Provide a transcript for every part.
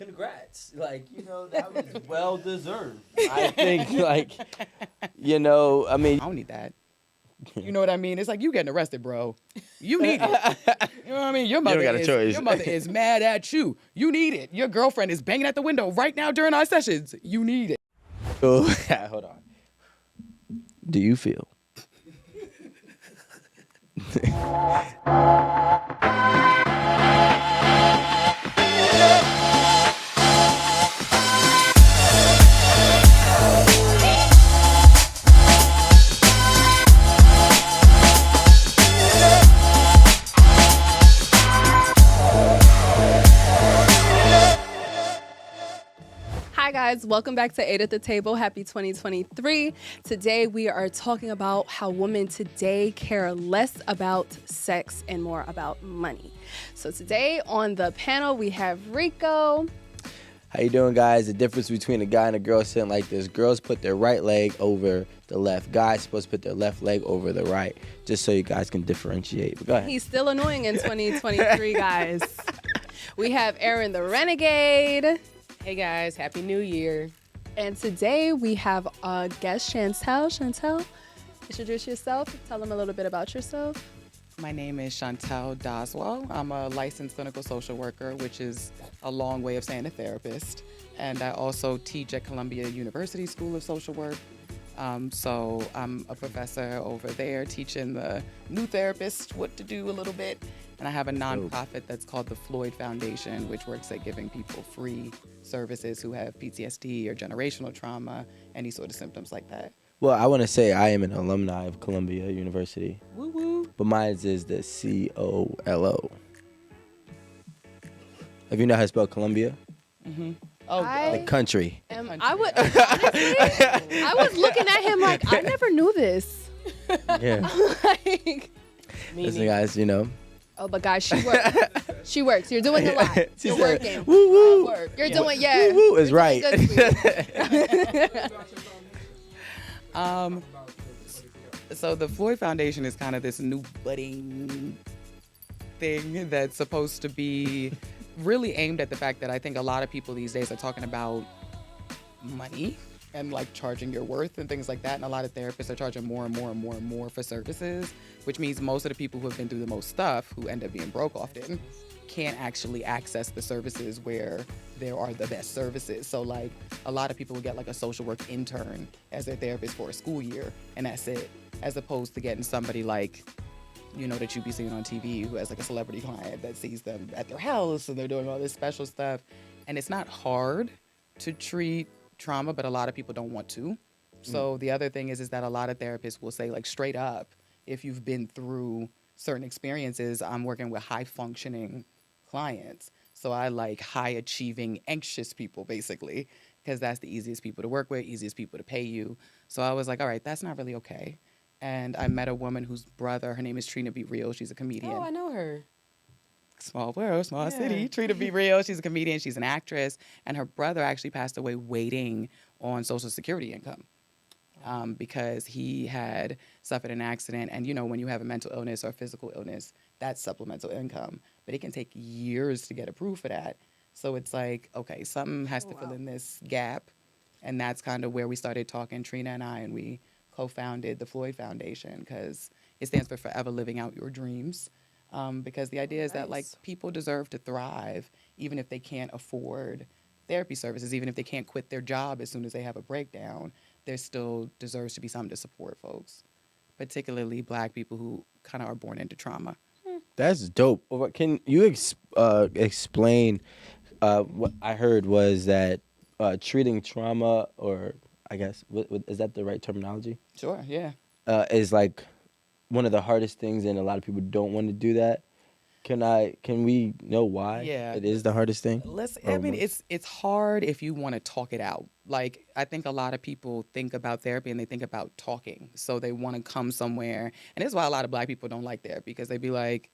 congrats. Like, that was well deserved. I think, like, I mean, I don't need that. You know what I mean? It's like you getting arrested, bro. You need it. You know what I mean? Your mother got a choice. your mother is mad at you. You need it. Your girlfriend is banging at the window right now during our sessions. You need it. hold on. Do you feel? Hi guys, welcome back to 8 at the Table. Happy 2023. Today we are talking about how women today care less about sex and more about money. So today on the panel we have Rico. How you doing, guys? The difference between a guy and a girl sitting like this. Girls put their right leg over the left. Guys supposed to put their left leg over the right, just so you guys can differentiate. But go ahead. He's still annoying in 2023, guys. We have Erin the Renegade. Hey guys, Happy New Year. And today we have a guest, Chantelle. Chantelle, introduce yourself. Tell them a little bit about yourself. My name is Chantelle Doswell. I'm a licensed clinical social worker, which is a long way of saying a therapist. And I also teach at Columbia University School of Social Work. So I'm a professor over there teaching the new therapists what to do a little bit. And I have a nonprofit that's called the Floyd Foundation, which works at giving people free services who have PTSD or generational trauma, any sort of symptoms like that. Well, I want to say I am an alumni of Columbia University. Woo woo. But mine is the COLO. Have you know how to spell Columbia? Mm-hmm. The country. I was looking at him like, I never knew this. Yeah. Like, Listen, guys, oh, but guys, she works. She works. You're doing a lot. You're working. Woo woo. Work. You're doing, yeah. Woo woo is You're right. doing good, So the Floyd Foundation is kind of this new budding thing that's supposed to be really aimed at the fact that I think a lot of people these days are talking about money and like charging your worth and things like that. And a lot of therapists are charging more and more and more and more for services, which means most of the people who have been through the most stuff, who end up being broke often, can't actually access the services where there are the best services. So like a lot of people will get like a social work intern as their therapist for a school year, and that's it, as opposed to getting somebody like, that you be seeing on TV who has like a celebrity client that sees them at their house and they're doing all this special stuff. And it's not hard to treat trauma, but a lot of people don't want to. So the other thing is that a lot of therapists will say like straight up, if you've been through certain experiences, I'm working with high functioning clients. So I like high achieving, anxious people basically, because that's the easiest people to work with, easiest people to pay you. So I was like, all right, that's not really okay. And I met a woman whose brother, her name is Trina Be Real. She's a comedian. Oh, I know her. Small world, small city. Trina Be Real. She's a comedian. She's an actress. And her brother actually passed away waiting on Social Security income because he had suffered an accident. And, when you have a mental illness or physical illness, that's supplemental income. But it can take years to get approved for that. So it's like, okay, something has to fill in this gap. And that's kind of where we started talking, Trina and I, and we co-founded the Floyd Foundation because it stands for Forever Living Out Your Dreams. Because the idea is that like people deserve to thrive even if they can't afford therapy services, even if they can't quit their job as soon as they have a breakdown, there still deserves to be something to support folks, particularly Black people who kind of are born into trauma. That's dope. Can you explain what I heard was that treating trauma, or I guess, is that the right terminology? Sure, yeah. Is like one of the hardest things, and a lot of people don't want to do that. Can we know why it is the hardest thing? It's hard if you want to talk it out. Like, I think a lot of people think about therapy and they think about talking. So they want to come somewhere. And this is why a lot of Black people don't like therapy, because they be like,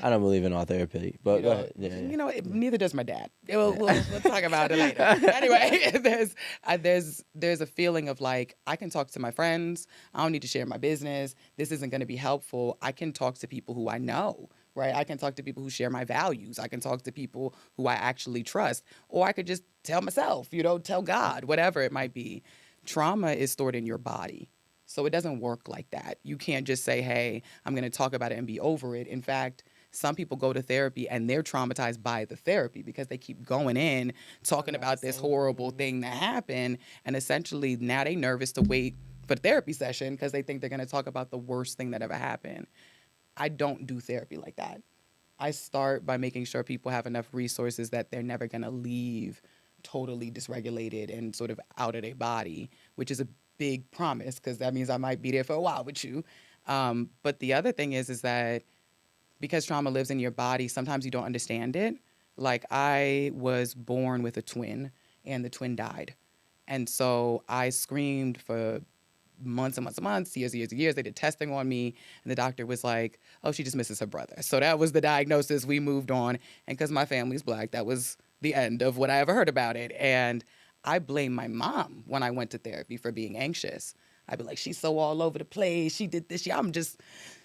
I don't believe in all therapy, but go ahead. Yeah. Neither does my dad. We'll talk about it later. Anyway, there's a feeling of like, I can talk to my friends. I don't need to share my business. This isn't going to be helpful. I can talk to people who I know right? I can talk to people who share my values. I can talk to people who I actually trust, or I could just tell myself, tell God, whatever it might be. Trauma is stored in your body. So it doesn't work like that. You can't just say, hey, I'm going to talk about it and be over it. In fact, some people go to therapy and they're traumatized by the therapy because they keep going in talking about this horrible thing that happened. And essentially now they nervous to wait for the therapy session because they think they're going to talk about the worst thing that ever happened. I don't do therapy like that. I start by making sure people have enough resources that they're never going to leave totally dysregulated and sort of out of their body, which is a big promise because that means I might be there for a while with you. But the other thing is that because trauma lives in your body, sometimes you don't understand it. Like I was born with a twin and the twin died. And so I screamed for months and months and months, years and years and years. They did testing on me, and the doctor was like, oh, she just misses her brother. So that was the diagnosis. We moved on. And because my family's Black, that was the end of what I ever heard about it. And I blame my mom when I went to therapy for being anxious. I'd be like, she's so all over the place. She did this. I'm just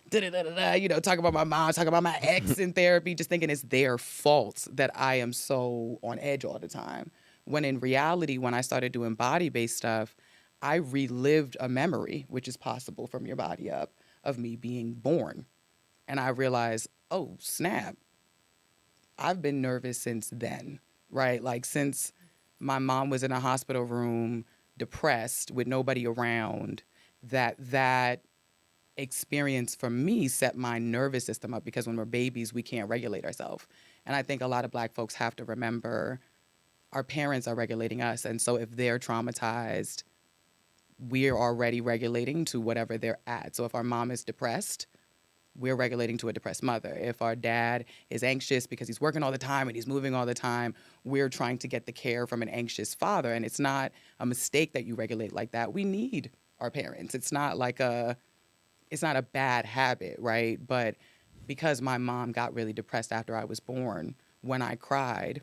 da-da-da-da-da, talking about my mom, talking about my ex in therapy, just thinking it's their fault that I am so on edge all the time. When in reality, when I started doing body-based stuff, I relived a memory, which is possible from your body up, of me being born. And I realized, oh, snap, I've been nervous since then, right? Like since my mom was in a hospital room, depressed with nobody around, that experience for me set my nervous system up because when we're babies, we can't regulate ourselves. And I think a lot of Black folks have to remember our parents are regulating us. And so if they're traumatized, we're already regulating to whatever they're at. So if our mom is depressed, we're regulating to a depressed mother. If our dad is anxious because he's working all the time and he's moving all the time, we're trying to get the care from an anxious father. And it's not a mistake that you regulate like that. We need our parents. It's not a bad habit, right? But because my mom got really depressed after I was born, when I cried,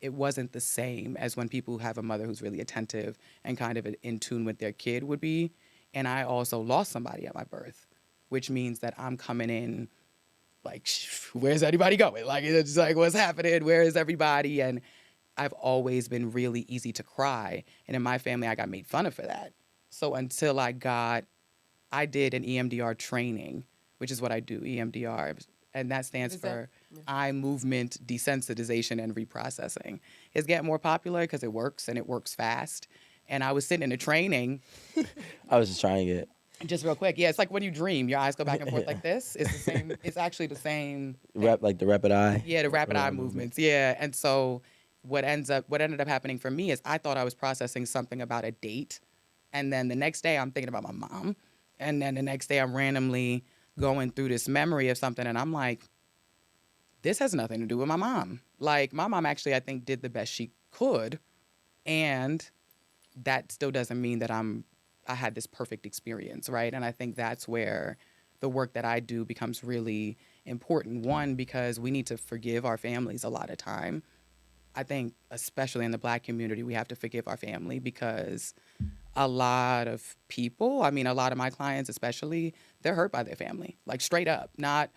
it wasn't the same as when people have a mother who's really attentive and kind of in tune with their kid would be. And I also lost somebody at my birth, which means that I'm coming in like, where's everybody going? Like, it's like, what's happening? Where is everybody? And I've always been really easy to cry. And in my family, I got made fun of for that. So until I did an EMDR training, which is what I do, EMDR, and that stands for eye movement desensitization and reprocessing. It's getting more popular because it works and it works fast. And I was sitting in a training. I was just trying it. Just real quick, yeah, it's like when you dream, your eyes go back and forth like this. It's the same. It's actually the same. Like the rapid eye. Yeah, the rapid eye movements. Yeah, and so what ended up happening for me is I thought I was processing something about a date, and then the next day I'm thinking about my mom, and then the next day I'm randomly going through this memory of something, and I'm like, this has nothing to do with my mom. Like my mom actually, I think, did the best she could, and that still doesn't mean that I had this perfect experience, right? And I think that's where the work that I do becomes really important. One, because we need to forgive our families a lot of time. I think, especially in the Black community, we have to forgive our family because a lot of people, I mean, a lot of my clients especially, they're hurt by their family, like straight up, not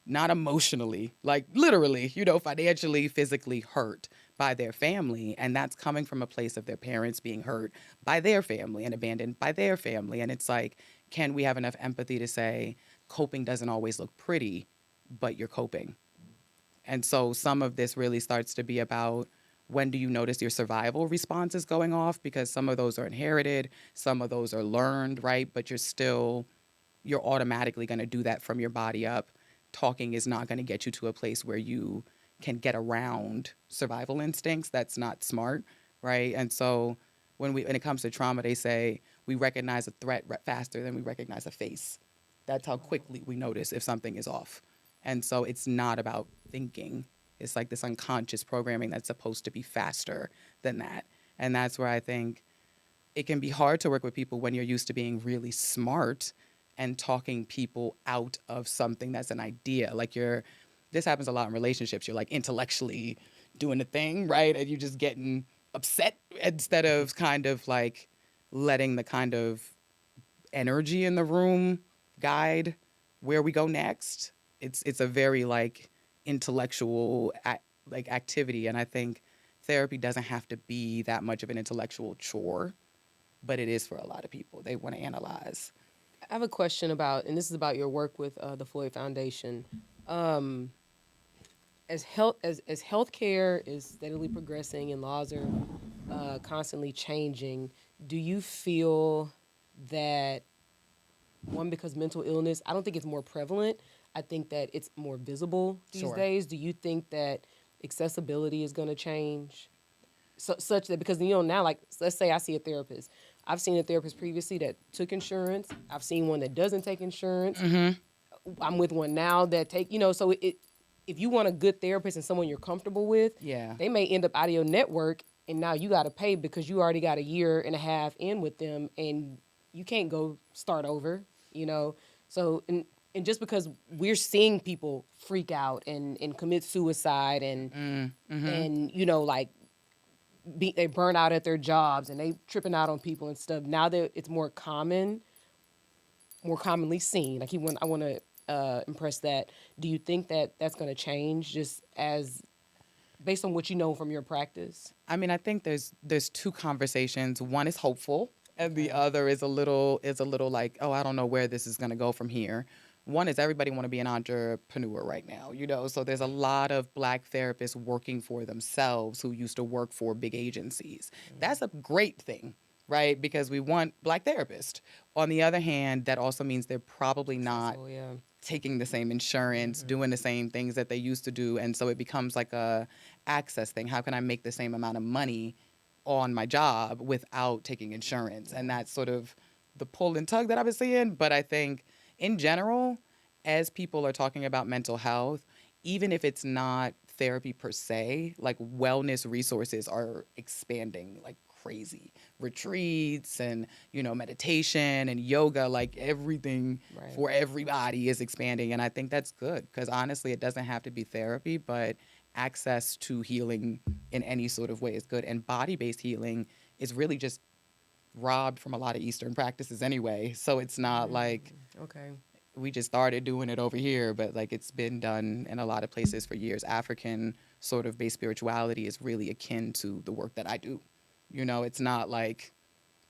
emotionally, like literally, financially, physically hurt by their family. And that's coming from a place of their parents being hurt by their family and abandoned by their family. And it's like, can we have enough empathy to say coping doesn't always look pretty, but you're coping? And so some of this really starts to be about when do you notice your survival responses going off? Because some of those are inherited, some of those are learned, right? But you're automatically going to do that from your body up. Talking is not going to get you to a place where you can get around survival instincts. That's not smart, right? And so when it comes to trauma, they say we recognize a threat faster than we recognize a face. That's how quickly we notice if something is off. And so it's not about thinking. It's like this unconscious programming that's supposed to be faster than that. And that's where I think it can be hard to work with people when you're used to being really smart and talking people out of something that's an idea. This happens a lot in relationships. You're like intellectually doing the thing, right? And you're just getting upset instead of kind of like letting the kind of energy in the room guide where we go next. it's a very like intellectual like activity, and I think therapy doesn't have to be that much of an intellectual chore, but it is for a lot of people. They want to analyze. I have a question about, and this is about your work with the Floyd Foundation. Um, as healthcare is steadily progressing and laws are constantly changing, do you feel that one, because mental illness, I don't think it's more prevalent. I think that it's more visible these Sure. days. Do you think that accessibility is going to change? Such that, because now, like, let's say I see a therapist. I've seen a therapist previously that took insurance. I've seen one that doesn't take insurance. I'm with one now that take, so if you want a good therapist and someone you're comfortable with, Yeah. they may end up out of your network, and now you got to pay because you already got a year and a half in with them, and you can't go start over. So, and just because we're seeing people freak out and commit suicide and like they burn out at their jobs and they tripping out on people and stuff. Now that it's more commonly seen. I want to impress that. Do you think that that's going to change just as based on what you know from your practice? I mean, I think there's two conversations. One is hopeful, and the other is a little like, oh, I don't know where this is going to go from here. One is everybody want to be an entrepreneur right now. So there's a lot of Black therapists working for themselves who used to work for big agencies. That's a great thing, right? Because we want Black therapists. On the other hand, that also means they're probably not So yeah. taking the same insurance, doing the same things that they used to do, and so it becomes like a access thing. How can I make the same amount of money on my job without taking insurance? And that's sort of the pull and tug that I've been seeing. But I think in general, as people are talking about mental health, even if it's not therapy per se, like wellness resources are expanding like crazy. Retreats and, meditation and yoga, like everything Right. for everybody is expanding. And I think that's good because honestly, it doesn't have to be therapy, but access to healing in any sort of way is good. And body based healing is really just robbed from a lot of Eastern practices anyway. So it's not like Okay. we just started doing it over here, but like it's been done in a lot of places for years. African sort of based spirituality is really akin to the work that I do. It's not like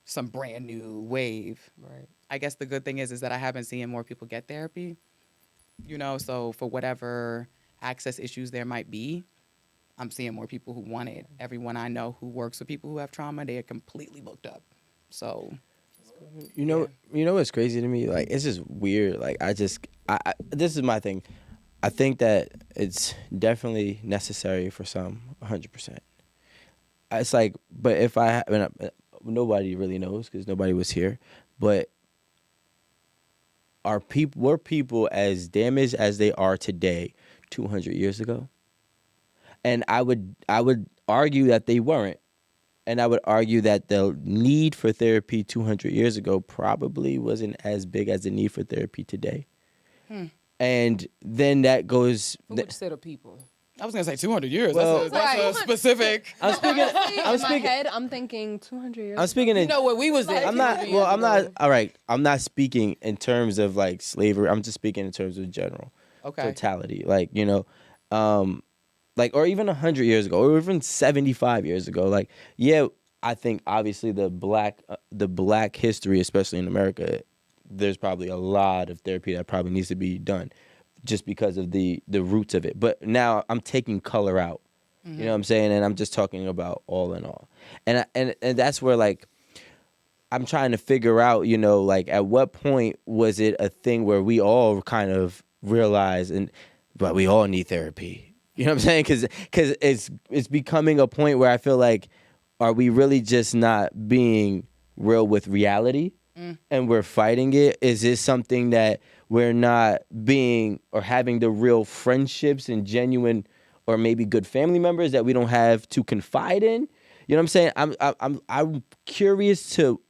some brand new wave. Right. I guess the good thing is that I haven't seen more people get therapy. So for whatever access issues there might be, I'm seeing more people who want it. Everyone I know who works with people who have trauma, they are completely booked up. So You know what's crazy to me? Like, it's just weird. Like, this is my thing. I think that it's definitely necessary for some, 100%. It's like, but if nobody really knows because nobody was here, but were people as damaged as they are today 200 years ago? And I would argue that they weren't. And I would argue that the need for therapy 200 years ago probably wasn't as big as the need for therapy today. And then that goes. For which set of people? I was gonna say 200 years. Well- That's a specific. I'm speaking. I'm In my speaking. head, I'm thinking 200 years. I'm speaking. You know what we was at. I'm not. 200 Well, years I'm not. ago. All right. I'm not speaking in terms of like slavery. I'm just speaking in terms of general Okay. totality. Like like or even 100 years ago, or even 75 years ago. Like, yeah, I think obviously the black history, especially in America, there's probably a lot of therapy that probably needs to be done, just because of the roots of it. But now I'm taking color out. You know what I'm saying? And I'm just talking about all in all. And that's where like I'm trying to figure out, like at what point was it a thing where we all kind of realized but we all need therapy. You know what I'm saying? Cuz it's becoming a point where I feel like, are we really just not being real with reality? And we're fighting it? Is this something that we're not being or having the real friendships and genuine or maybe good family members that we don't have to confide in? You know what I'm saying? I'm curious to,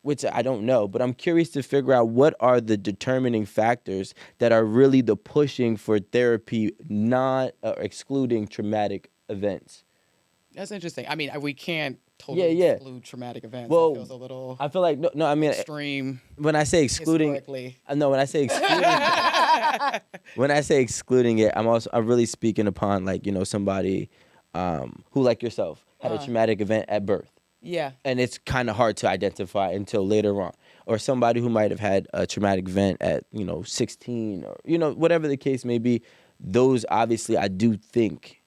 which I don't know, but I'm curious to figure out what are the determining factors that are really the pushing for therapy, not excluding traumatic events. That's interesting. I mean, we can't totally yeah. exclude traumatic events. Well, That feels a little I feel like no. I mean, extreme when I say excluding, historically. no, when I say excluding, when I say excluding it, I'm really speaking upon like somebody who like yourself had a traumatic event at birth. Yeah. And it's kind of hard to identify until later on, or somebody who might have had a traumatic event at 16, or whatever the case may be. Those obviously, I do think,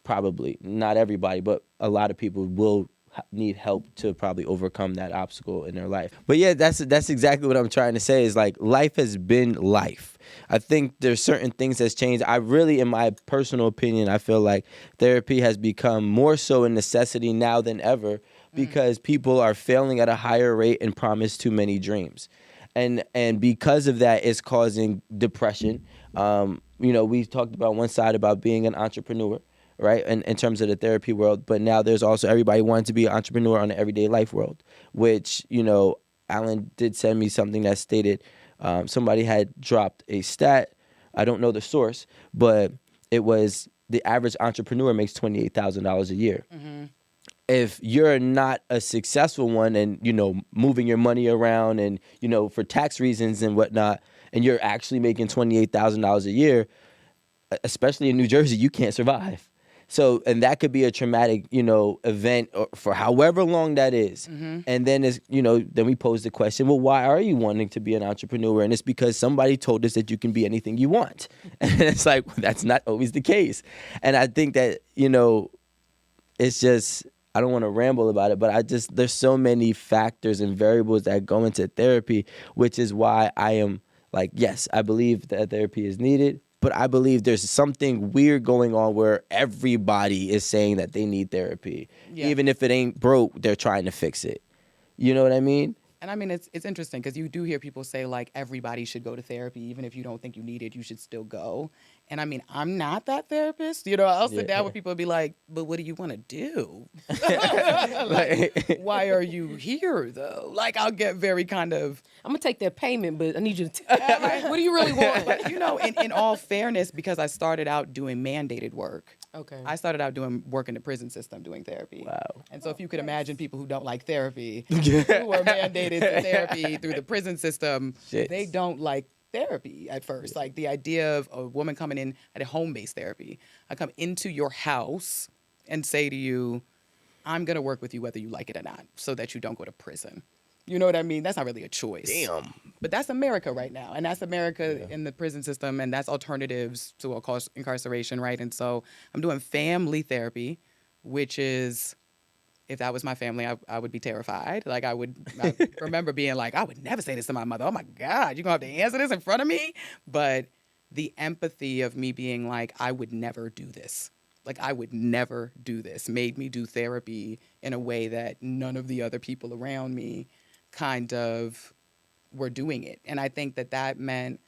probably not everybody, but a lot of people will need help to probably overcome that obstacle in their life. But yeah, that's exactly what I'm trying to say, is like life has been life. I think there's certain things that's changed. I really, in my personal opinion, I feel like therapy has become more so a necessity now than ever, because people are failing at a higher rate and promise too many dreams. And because of that, it's causing depression. We talked about one side about being an entrepreneur, right? In terms of the therapy world, but now there's also everybody wanting to be an entrepreneur on the everyday life world, which, Alan did send me something that stated somebody had dropped a stat. I don't know the source, but it was the average entrepreneur makes $28,000 a year. If you're not a successful one and, moving your money around and, for tax reasons and whatnot, and you're actually making $28,000 a year, especially in New Jersey, you can't survive. So, and that could be a traumatic, event for however long that is. And then then we pose the question, well, why are you wanting to be an entrepreneur? And it's because somebody told us that you can be anything you want. And it's like, well, that's not always the case. And I think that, it's just, I don't want to ramble about it, but there's so many factors and variables that go into therapy, which is why I am like, yes, I believe that therapy is needed, but I believe there's something weird going on where everybody is saying that they need therapy. Yeah. Even if it ain't broke, they're trying to fix it. You know what I mean? And I mean, it's interesting because you do hear people say like everybody should go to therapy, even if you don't think you need it, you should still go. And I mean, I'm not that therapist. I'll sit down with people and be like, but what do you want to do? Like, why are you here though? Like, I'll get very kind of, I'm gonna take that payment, but I need you to what do you really want? but in all fairness, because I started out doing mandated work. Okay. I started out doing work in the prison system, doing therapy. Wow. And so if you could imagine people who don't like therapy, who are mandated to therapy through the prison system, Shit. they don't like therapy at first. Like the idea of a woman coming in at a home-based therapy. I come into your house and say to you, I'm going to work with you whether you like it or not, so that you don't go to prison. You know what I mean? That's not really a choice. Damn. But that's America right now. And that's America in the prison system. And that's alternatives to incarceration, right? And so I'm doing family therapy, which is, if that was my family, I would be terrified. Like I remember being like, I would never say this to my mother. Oh my God, you're going to have to answer this in front of me? But the empathy of me being like, I would never do this. Like I would never do this made me do therapy in a way that none of the other people around me kind of were doing it. And I think that meant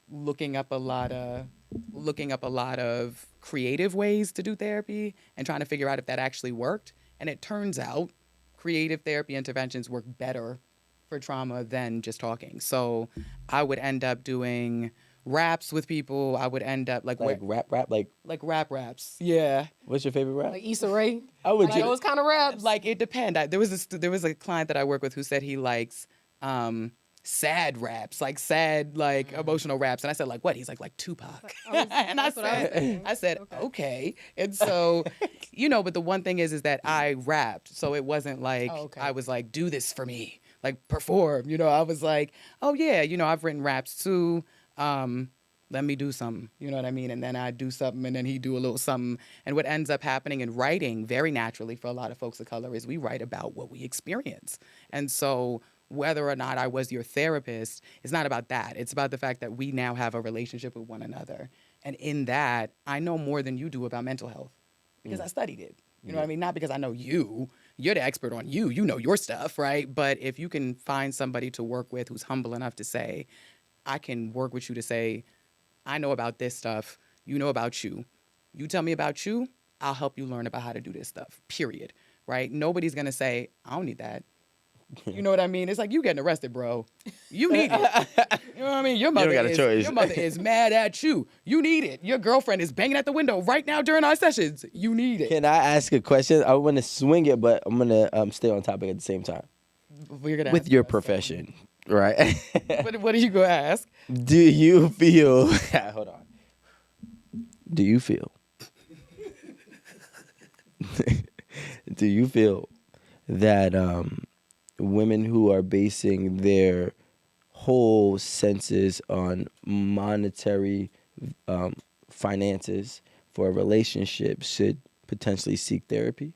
looking up a lot of creative ways to do therapy and trying to figure out if that actually worked. And it turns out creative therapy interventions work better for trauma than just talking. So I would end up doing raps with people. I would end up Like rap, like rap raps. Yeah. what's your favorite rap? Like Issa Rae? I would Like those kind of raps? Like it depends. There was a client that I work with who said he likes sad raps, like sad, like emotional raps. And I said, like what? He's like Tupac. And I said, okay. And so, but the one thing is that I rapped. So it wasn't like, I was like, do this for me, like perform, I was like, oh yeah, I've written raps too. Let me do something, you know what I mean? And then I do something and then he do a little something. And what ends up happening in writing very naturally for a lot of folks of color is we write about what we experience. And so whether or not I was your therapist, it's not about that. It's about the fact that we now have a relationship with one another. And in that, I know more than you do about mental health because I studied it. You know what I mean? Not because I know you. You're the expert on you. You know your stuff, right? But if you can find somebody to work with who's humble enough to say, I can work with you to say, I know about this stuff. You know about you. You tell me about you, I'll help you learn about how to do this stuff, period, right? Nobody's going to say, I don't need that. You know what I mean? It's like you getting arrested, bro. You need it. You know what I mean? Your mother got a choice. Your mother is mad at you. You need it. Your girlfriend is banging at the window right now during our sessions. You need it. Can I ask a question? I want to swing it, but I'm gonna stay on topic at the same time. We're gonna With ask your you profession, right? what are you gonna ask? Do you feel? Hold on. Do you feel? Do you feel that women who are basing their whole senses on monetary finances for a relationship should potentially seek therapy?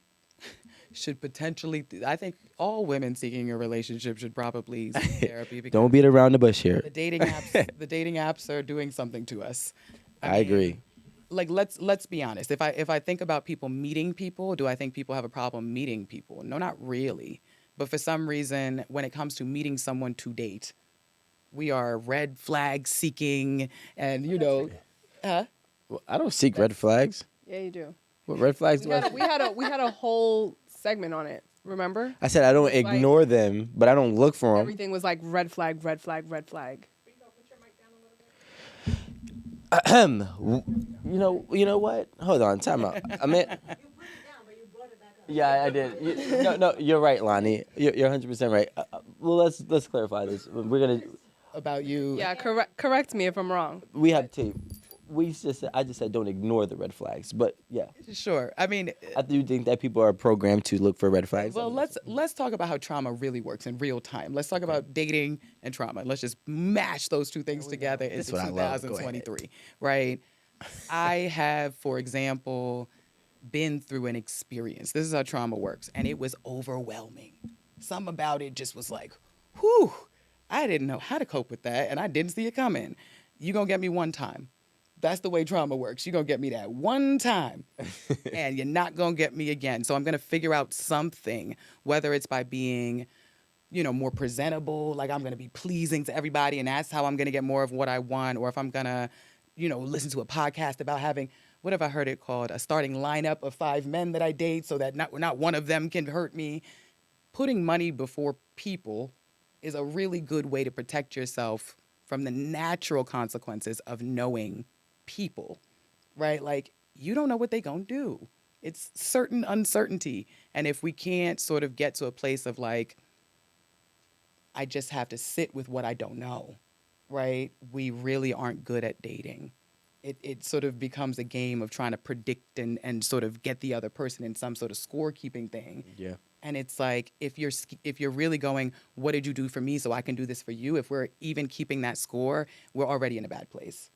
Should potentially, I think all women seeking a relationship should probably seek therapy. Because Don't beat around the bush here. the dating apps are doing something to us. I agree. Like let's be honest. If I think about people meeting people, do I think people have a problem meeting people? No, not really. But for some reason, when it comes to meeting someone to date, we are red flag seeking, and Well, I don't seek red flags. Yeah, you do. What red flags We do I had, seek? we had a whole segment on it. Remember? I said I don't It was ignore them, but I don't look for them. Everything was like red flag, red flag, red flag. You know what? Hold on, time out. I mean, yeah, I did. No, you're right, Lonnie. You're 100% right. Well, let's clarify this. about you. Yeah, correct me if I'm wrong. We have tape. I just said don't ignore the red flags, but yeah, Sure. I mean, I do think that people are programmed to look for red flags. well, let's talk about how trauma really works in real time. Let's talk about dating and trauma. Let's just mash those two things together into what I love. Go ahead. 2023, right? I have, for example, been through an experience. This is how trauma works, and it was overwhelming. Something about it just was like, whew, I didn't know how to cope with that, and I didn't see it coming. You gonna get me one time. That's the way trauma works. You're going to get me that one time, and you're not going to get me again. So I'm going to figure out something, whether it's by being, more presentable, like I'm going to be pleasing to everybody, and that's how I'm going to get more of what I want, or if I'm going to, listen to a podcast about having, what have I heard it called, a starting lineup of 5 men that I date so that not one of them can hurt me. Putting money before people is a really good way to protect yourself from the natural consequences of knowing people, right? Like, you don't know what they gonna do. It's certain uncertainty. And if we can't sort of get to a place of like, I just have to sit with what I don't know, right? We really aren't good at dating. It sort of becomes a game of trying to predict and sort of get the other person in some sort of scorekeeping thing. Yeah. And it's like, if you're really going, what did you do for me so I can do this for you? If we're even keeping that score, we're already in a bad place.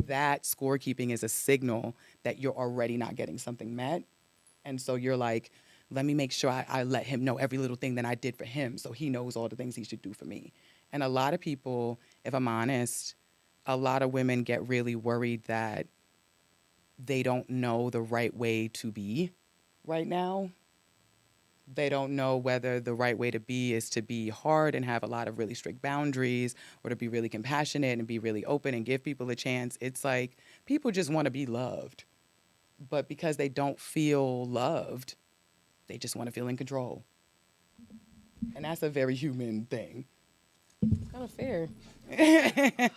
That scorekeeping is a signal that you're already not getting something met. And so you're like, let me make sure I let him know every little thing that I did for him so he knows all the things he should do for me. And a lot of people, if I'm honest, a lot of women get really worried that they don't know the right way to be right now. They don't know whether the right way to be is to be hard and have a lot of really strict boundaries, or to be really compassionate and be really open and give people a chance. It's like people just want to be loved. But because they don't feel loved, they just want to feel in control. And that's a very human thing. It's kind of fair.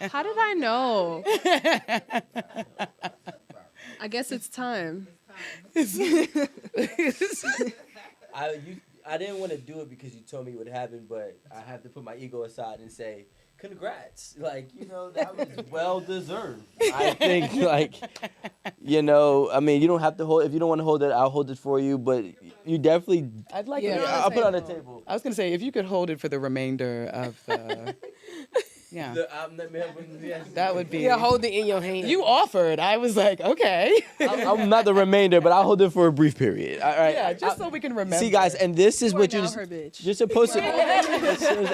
How did I know? I guess it's time. I didn't want to do it because you told me it would happen, but I have to put my ego aside and say, congrats. Like, that was well deserved. I think, I mean, you don't have to hold, if you don't want to hold it, I'll hold it for you, but you definitely, I'd like Yeah. to. I'll put it on the table. I was going to say, if you could hold it for the remainder of yeah, that would be. Yeah, hold it in your hand. You offered. I was like, okay. I'm not the remainder, but I'll hold it for a brief period. All right. Yeah, just so we can remember. See, guys, and this is what now her bitch. you're supposed to.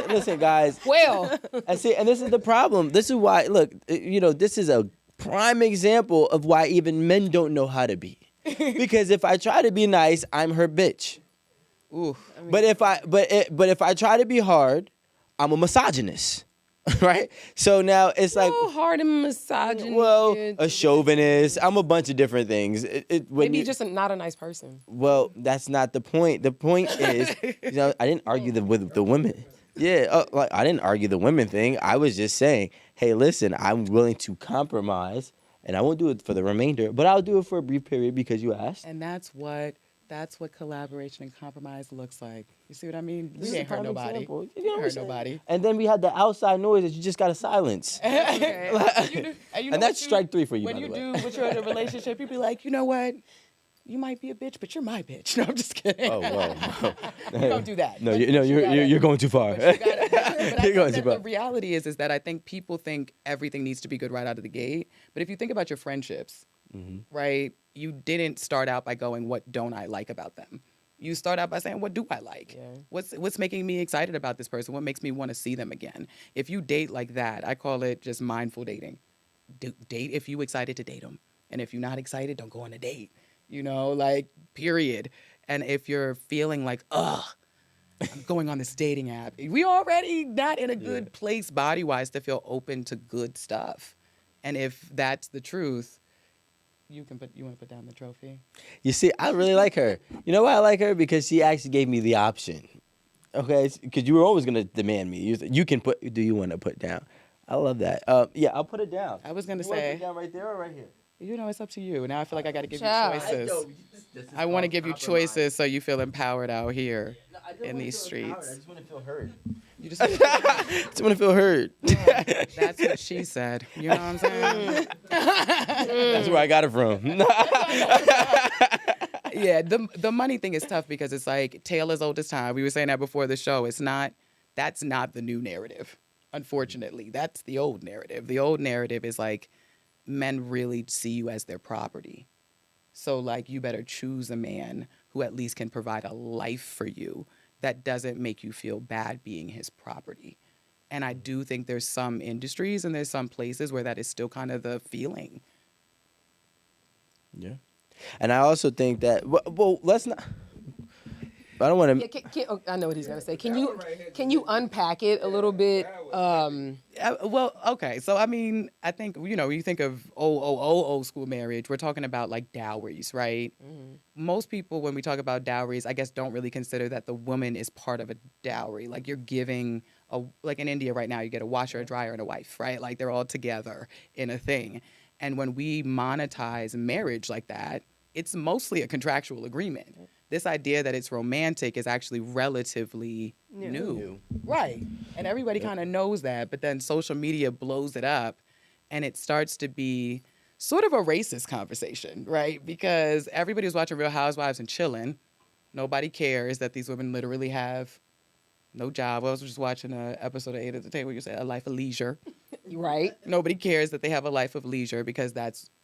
Listen, guys. Well, And this is the problem. This is why. Look, this is a prime example of why even men don't know how to be. Because if I try to be nice, I'm her bitch. Ooh. But if I try to be hard, I'm a misogynist. right? So now it's like, Oh, hard and misogyny. well, a chauvinist. I'm a bunch of different things. Maybe you're just not a nice person. Well, that's not the point. The point is, I didn't argue with the women. Yeah, like I didn't argue the women thing. I was just saying, hey, listen, I'm willing to compromise, and I won't do it for the remainder, but I'll do it for a brief period because you asked. And that's what collaboration and compromise looks like. You see what I mean? This is We a ain't hurt prime nobody. example. You We know ain't what I'm hurt saying? nobody. And then we had the outside noise that you just got to silence. And And that's strike 3 for you, When by you the way. do, when you're in a relationship, you be like, you know what? You might be a bitch, but you're my bitch. No, I'm just kidding. Oh, whoa. You don't do that. No, But you're going too far. But I You're going think too that far. the reality is that I think people think everything needs to be good right out of the gate. But if you think about your friendships, right, you didn't start out by going, what don't I like about them? You start out by saying, what do I like? Yeah. What's making me excited about this person? What makes me want to see them again? If you date like that, I call it just mindful dating. Date if you excited to date them. And if you're not excited, don't go on a date. Like, period. And if you're feeling like, ugh, I'm going on this dating app, we already not in a good place body-wise to feel open to good stuff. And if that's the truth, you want to put down the trophy? You see, I really like her. You know why I like her? Because she actually gave me the option. Okay, because you were always gonna demand me. You can put. Do you want to put down? I love that. Yeah, I'll put it down. I was gonna You wanna say- put it down right there or right here. It's up to you. Now I feel like I got to give Child. you choices. I want to give you choices so you feel empowered out here in these streets. I just want to feel heard. You just I just want to feel heard. That's what she said. You know what I'm saying? That's where I got it from. Yeah, the money thing is tough because it's like tale as old as time. We were saying that before the show. That's not the new narrative. Unfortunately, that's the old narrative. The old narrative is like men really see you as their property. So like you better choose a man who at least can provide a life for you that doesn't make you feel bad being his property. And I do think there's some industries and there's some places where that is still kind of the feeling. Yeah, and I also think that. Well, let's not. I don't want to. I know what he's gonna say. Can you unpack it a little bit? Well, okay. So, I mean, I think, you think of old school marriage. We're talking about like dowries, right? Mm-hmm. Most people, when we talk about dowries, I guess don't really consider that the woman is part of a dowry. Like you're giving, like in India right now, you get a washer, a dryer, and a wife, right? Like they're all together in a thing. And when we monetize marriage like that, it's mostly a contractual agreement. This idea that it's romantic is actually relatively new. Right. And everybody kind of knows that, but then social media blows it up and it starts to be sort of a racist conversation, right? Because everybody was watching Real Housewives and chilling. Nobody cares that these women literally have no job. I was just watching an episode of 8 at the Table where you said a life of leisure. Right. Nobody cares that they have a life of leisure because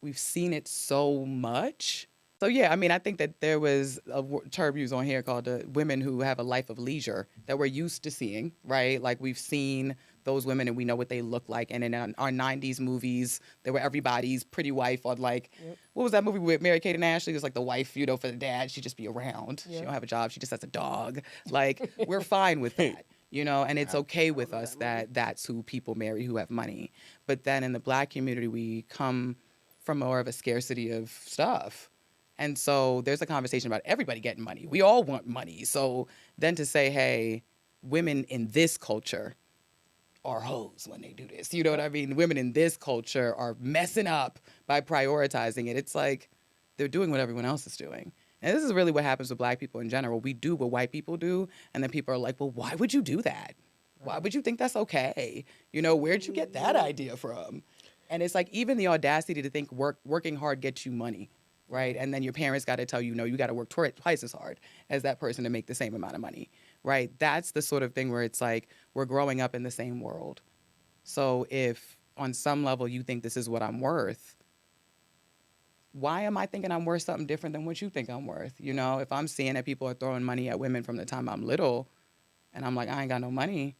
we've seen it so much. So, yeah, I mean, I think that there was a term used on here called women who have a life of leisure that we're used to seeing, right? Like we've seen those women and we know what they look like. And in our 90s movies, there were everybody's pretty wife on like, what was that movie with Mary-Kate and Ashley? It was like the wife, for the dad. She'd just be around. She don't have a job. She just has a dog. Like, we're fine with that. And it's okay with us that that's who people marry who have money. But then in the Black community, we come from more of a scarcity of stuff. And so there's a conversation about everybody getting money. We all want money. So then to say, hey, women in this culture are hoes when they do this. You know what I mean? Women in this culture are messing up by prioritizing it. It's like they're doing what everyone else is doing. And this is really what happens with Black people in general. We do what white people do, and then people are like, well, why would you do that? Why would you think that's okay? Where'd you get that idea from? And it's like even the audacity to think working hard gets you money, right? And then your parents got to tell you, no, you got to work twice as hard as that person to make the same amount of money, right? That's the sort of thing where it's like we're growing up in the same world. So if on some level you think this is what I'm worth, why am I thinking I'm worth something different than what you think I'm worth? If I'm seeing that people are throwing money at women from the time I'm little and I'm like, I ain't got no money,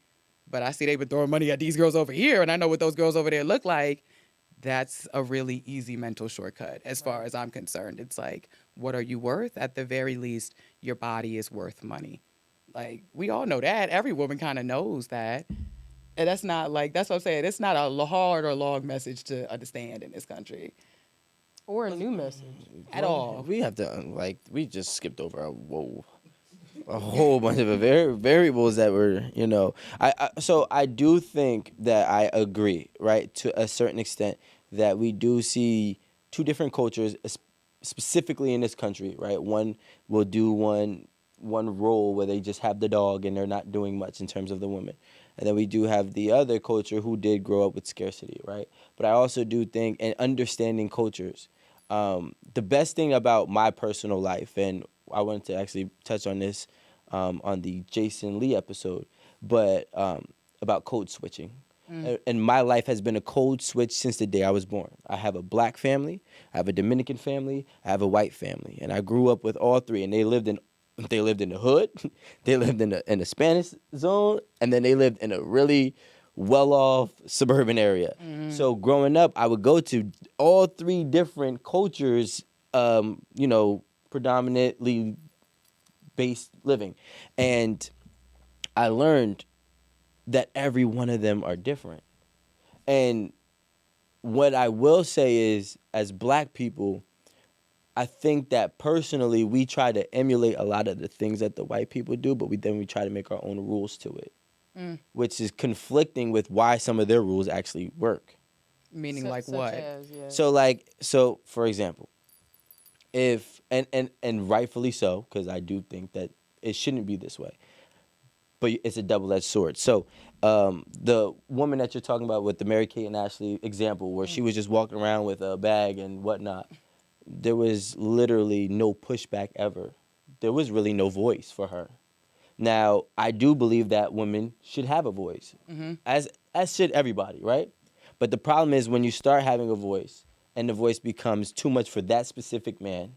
but I see they've been throwing money at these girls over here and I know what those girls over there look like, that's a really easy mental shortcut as far as I'm concerned. It's like, what are you worth? At the very least, your body is worth money. Like, we all know that. Every woman kind of knows that. And that's not like, that's what I'm saying. It's not a hard or long message to understand in this country Or a new message. at all. We have to we just skipped over a whole bunch of variables that were, so I do think that I agree, right, to a certain extent, that we do see two different cultures, specifically in this country, right? One will do one role where they just have the dog and they're not doing much in terms of the women. And then we do have the other culture who did grow up with scarcity, right? But I also do think, and understanding cultures, the best thing about my personal life, and I wanted to actually touch on this on the Jason Lee episode, but about code switching. And my life has been a code switch since the day I was born. I have a black family, I have a Dominican family, I have a white family, and I grew up with all three. And they lived in the hood, they lived in the Spanish zone, and then they lived in a really well-off suburban area. So growing up, I would go to all three different cultures, predominantly based living, and I learned that every one of them are different. And what I will say is, as black people, I think that personally we try to emulate a lot of the things that the white people do, but we try to make our own rules to it, which is conflicting with why some of their rules actually work. Meaning Such what? as, yeah. So for example, if and rightfully so, because I do think that it shouldn't be this way, but it's a double-edged sword. So the woman that you're talking about with the Mary Kate and Ashley example, where she was just walking around with a bag and whatnot, there was literally no pushback ever. There was really no voice for her. Now, I do believe that women should have a voice, as should everybody, right? But the problem is when you start having a voice and the voice becomes too much for that specific man,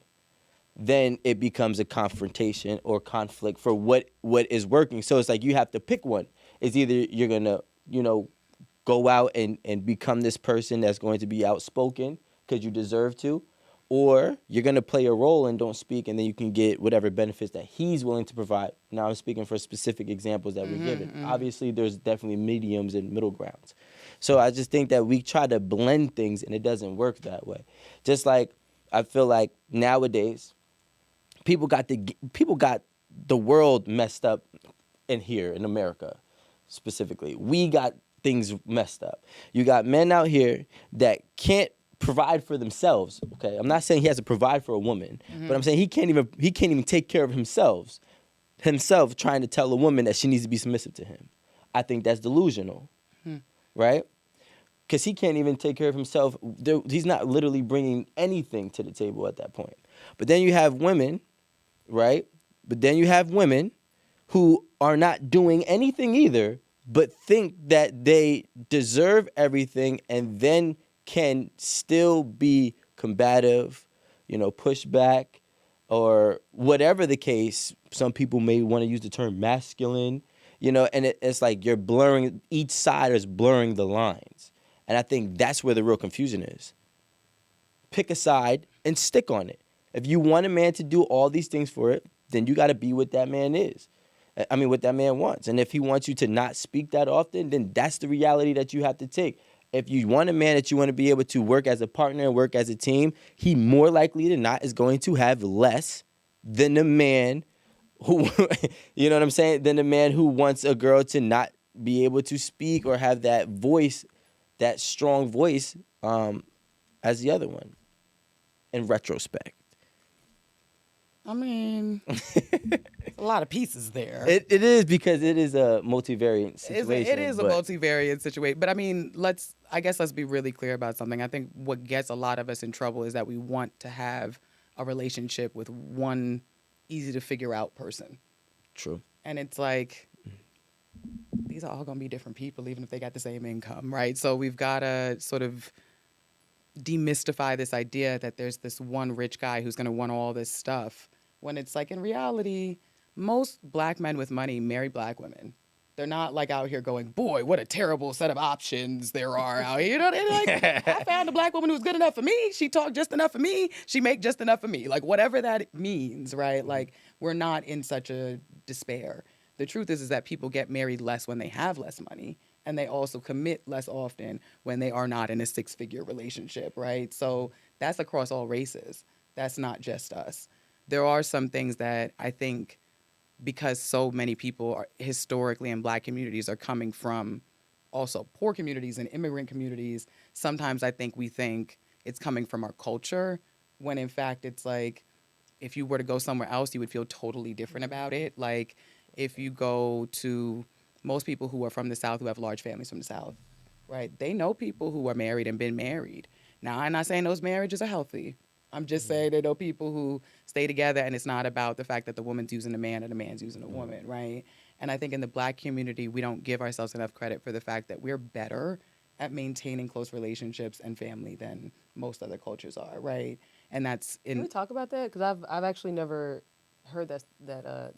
then it becomes a confrontation or conflict for what is working. So it's like you have to pick one. It's either you're going to, go out and become this person that's going to be outspoken because you deserve to, or you're going to play a role and don't speak, and then you can get whatever benefits that he's willing to provide. Now I'm speaking for specific examples that we're given. Obviously, there's definitely mediums and middle grounds. So I just think that we try to blend things, and it doesn't work that way. Just like I feel like nowadays, people got the world messed up in here in America specifically. We got things messed up. You got men out here that can't provide for themselves. Okay, I'm not saying he has to provide for a woman, but I'm saying he can't even take care of himself trying to tell a woman that she needs to be submissive to him. I think that's delusional, right? Because he can't even take care of himself. He's not literally bringing anything to the table at that point. But then you have women, right? But then you have women who are not doing anything either, but think that they deserve everything and then can still be combative, push back, or whatever the case. Some people may want to use the term masculine, and it's like you're blurring, each side is blurring the lines. And I think that's where the real confusion is. Pick a side and stick on it. If you want a man to do all these things for it, then you got to be what that man is. What that man wants. And if he wants you to not speak that often, then that's the reality that you have to take. If you want a man that you want to be able to work as a partner and work as a team, he more likely than not is going to have less than the man who, you know what I'm saying? Than the man who wants a girl to not be able to speak or have that voice, that strong voice, as the other one, in retrospect. I mean, a lot of pieces there. It is, because it is a multivariate situation. It is a multivariate situation. But I mean, let's be really clear about something. I think what gets a lot of us in trouble is that we want to have a relationship with one easy to figure out person. True. And it's like, these are all going to be different people, even if they got the same income, right? So we've got to sort of demystify this idea that there's this one rich guy who's going to want all this stuff, when it's like, in reality, most black men with money marry black women. They're not like out here going, boy, what a terrible set of options there are out here. They're like, I found a black woman who's good enough for me. She talked just enough for me. She make just enough for me. Like, whatever that means, right? Like, we're not in such a despair. The truth is that people get married less when they have less money, and they also commit less often when they are not in a six-figure relationship, right? So that's across all races. That's not just us. There are some things that I think, because so many people are historically in Black communities are coming from also poor communities and immigrant communities, sometimes I think we think it's coming from our culture, when in fact it's like, if you were to go somewhere else, you would feel totally different about it. Like, if you go to most people who are from the South, who have large families from the South, right? They know people who are married and been married. Now, I'm not saying those marriages are healthy. I'm just saying they know people who stay together, and it's not about the fact that the woman's using a man or the man's using a woman, right? And I think in the Black community, we don't give ourselves enough credit for the fact that we're better at maintaining close relationships and family than most other cultures are, right? And that's Can we in talk about that? Because I've actually never heard that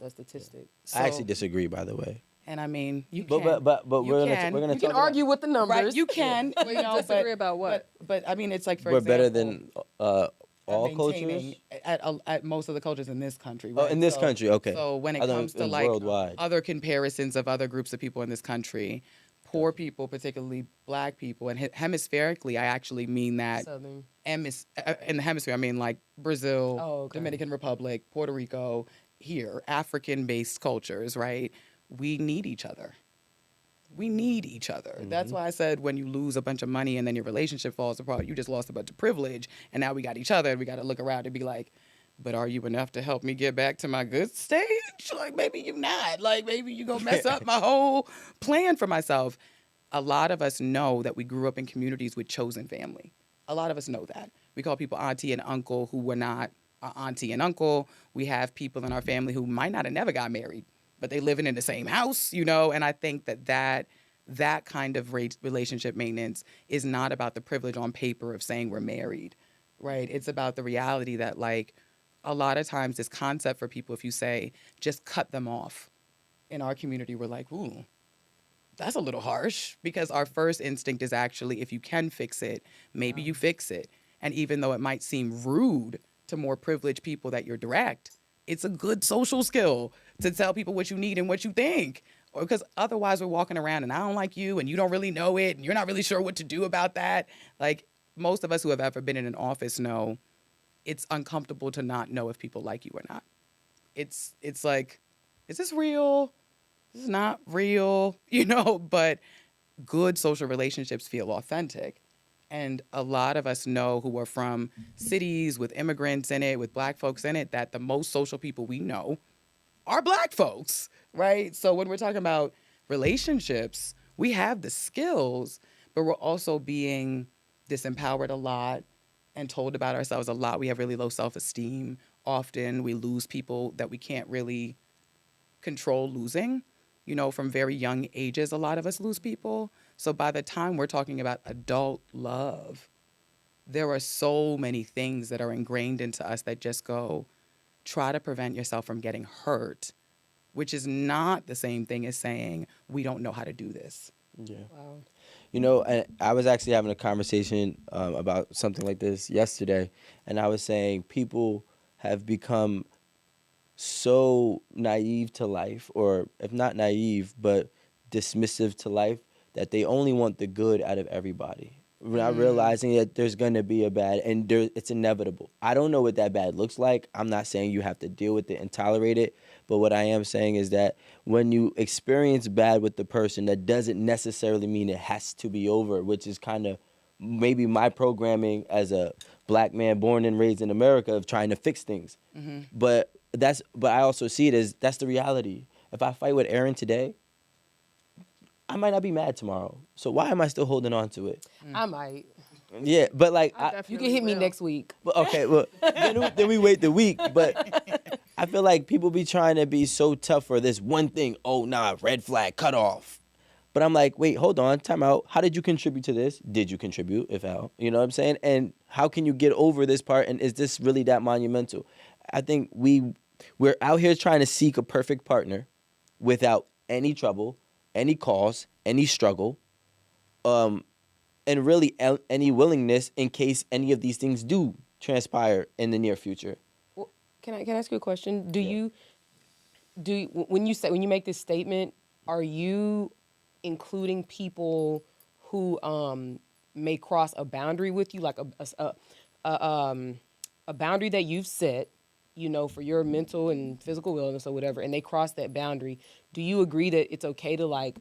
statistic. I actually so. disagree, by the way. And I mean, you But can, we're gonna we're gonna We can talk about argue with the numbers. right? You can, Well, you disagree about what? But I mean, it's like, for we're example, better than at all maintaining cultures. at most of the cultures in this country, Oh, right? in this So- country, okay. So when it I thought comes to in like worldwide. other comparisons of other groups of people in this country, poor people, particularly Black people, and hemispherically, I actually mean that. Southern. In the hemisphere, I mean like Brazil, Oh, okay. Dominican Republic, Puerto Rico, here, African-based cultures, right? We need each other. We need each other. That's why I said, when you lose a bunch of money and then your relationship falls apart, you just lost a bunch of privilege, and now we got each other, and we got to look around and be like, but are you enough to help me get back to my good stage? Like, maybe you're not. Like, maybe you gonna mess up my whole plan for myself. A lot of us know that we grew up in communities with chosen family. A lot of us know that. We call people auntie and uncle who were not our auntie and uncle. We have people in our family who might not have never got married, but they living in the same house, you know? And I think that kind of relationship maintenance is not about the privilege on paper of saying we're married, right? It's about the reality that, like, a lot of times this concept for people, if you say, just cut them off, in our community, we're like, ooh, that's a little harsh, because our first instinct is actually, if you can fix it, maybe you fix it. And even though it might seem rude to more privileged people that you're direct, it's a good social skill to tell people what you need and what you think. Or because otherwise we're walking around and I don't like you and you don't really know it and you're not really sure what to do about that. Like, most of us who have ever been in an office know it's uncomfortable to not know if people like you or not. It's like, is this real? This is not real, you know? But good social relationships feel authentic. And a lot of us know, who are from cities with immigrants in it, with Black folks in it, that the most social people we know are Black folks, right? So when we're talking about relationships, we have the skills, but we're also being disempowered a lot and told about ourselves a lot. We have really low self-esteem. Often we lose people that we can't really control losing. You know, from very young ages, a lot of us lose people. So by the time we're talking about adult love, there are so many things that are ingrained into us that just go, try to prevent yourself from getting hurt, which is not the same thing as saying, we don't know how to do this. Yeah. Wow. You know, and I was actually having a conversation about something like this yesterday, and I was saying people have become so naive to life, or if not naive, but dismissive to life, that they only want the good out of everybody. We're not realizing that there's going to be a bad, and it's inevitable. I don't know what that bad looks like. I'm not saying you have to deal with it and tolerate it, but what I am saying is that when you experience bad with the person, that doesn't necessarily mean it has to be over, which is kind of maybe my programming as a Black man born and raised in America of trying to fix things. But I also see it as that's the reality. If I fight with Erin today, I might not be mad tomorrow. So why am I still holding on to it? I might. Yeah, but like You can hit me next week. but okay, well then we wait the week. But I feel like people be trying to be so tough for this one thing. Oh nah, red flag, cut off. But I'm like, wait, hold on, time out. How did you contribute to this? Did you contribute, if how? You know what I'm saying? And how can you get over this part? And is this really that monumental? I think we're out here trying to seek a perfect partner without any trouble, any cause, any struggle, and really any willingness in case any of these things do transpire in the near future. Well, can I ask you a question? When you make this statement, are you including people who may cross a boundary with you, like a boundary that you've set, for your mental and physical wellness or whatever, and they cross that boundary, do you agree that it's okay to like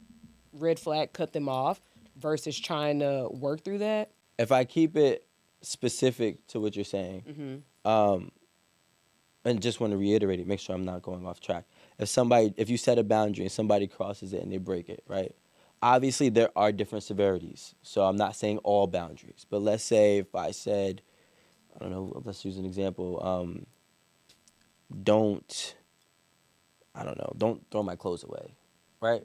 red flag cut them off versus trying to work through that? If I keep it specific to what you're saying, and just want to reiterate it, make sure I'm not going off track. If you set a boundary and somebody crosses it and they break it, right? Obviously, there are different severities. So I'm not saying all boundaries. But let's say if I said, I don't know, let's use an example. Don't throw my clothes away, right?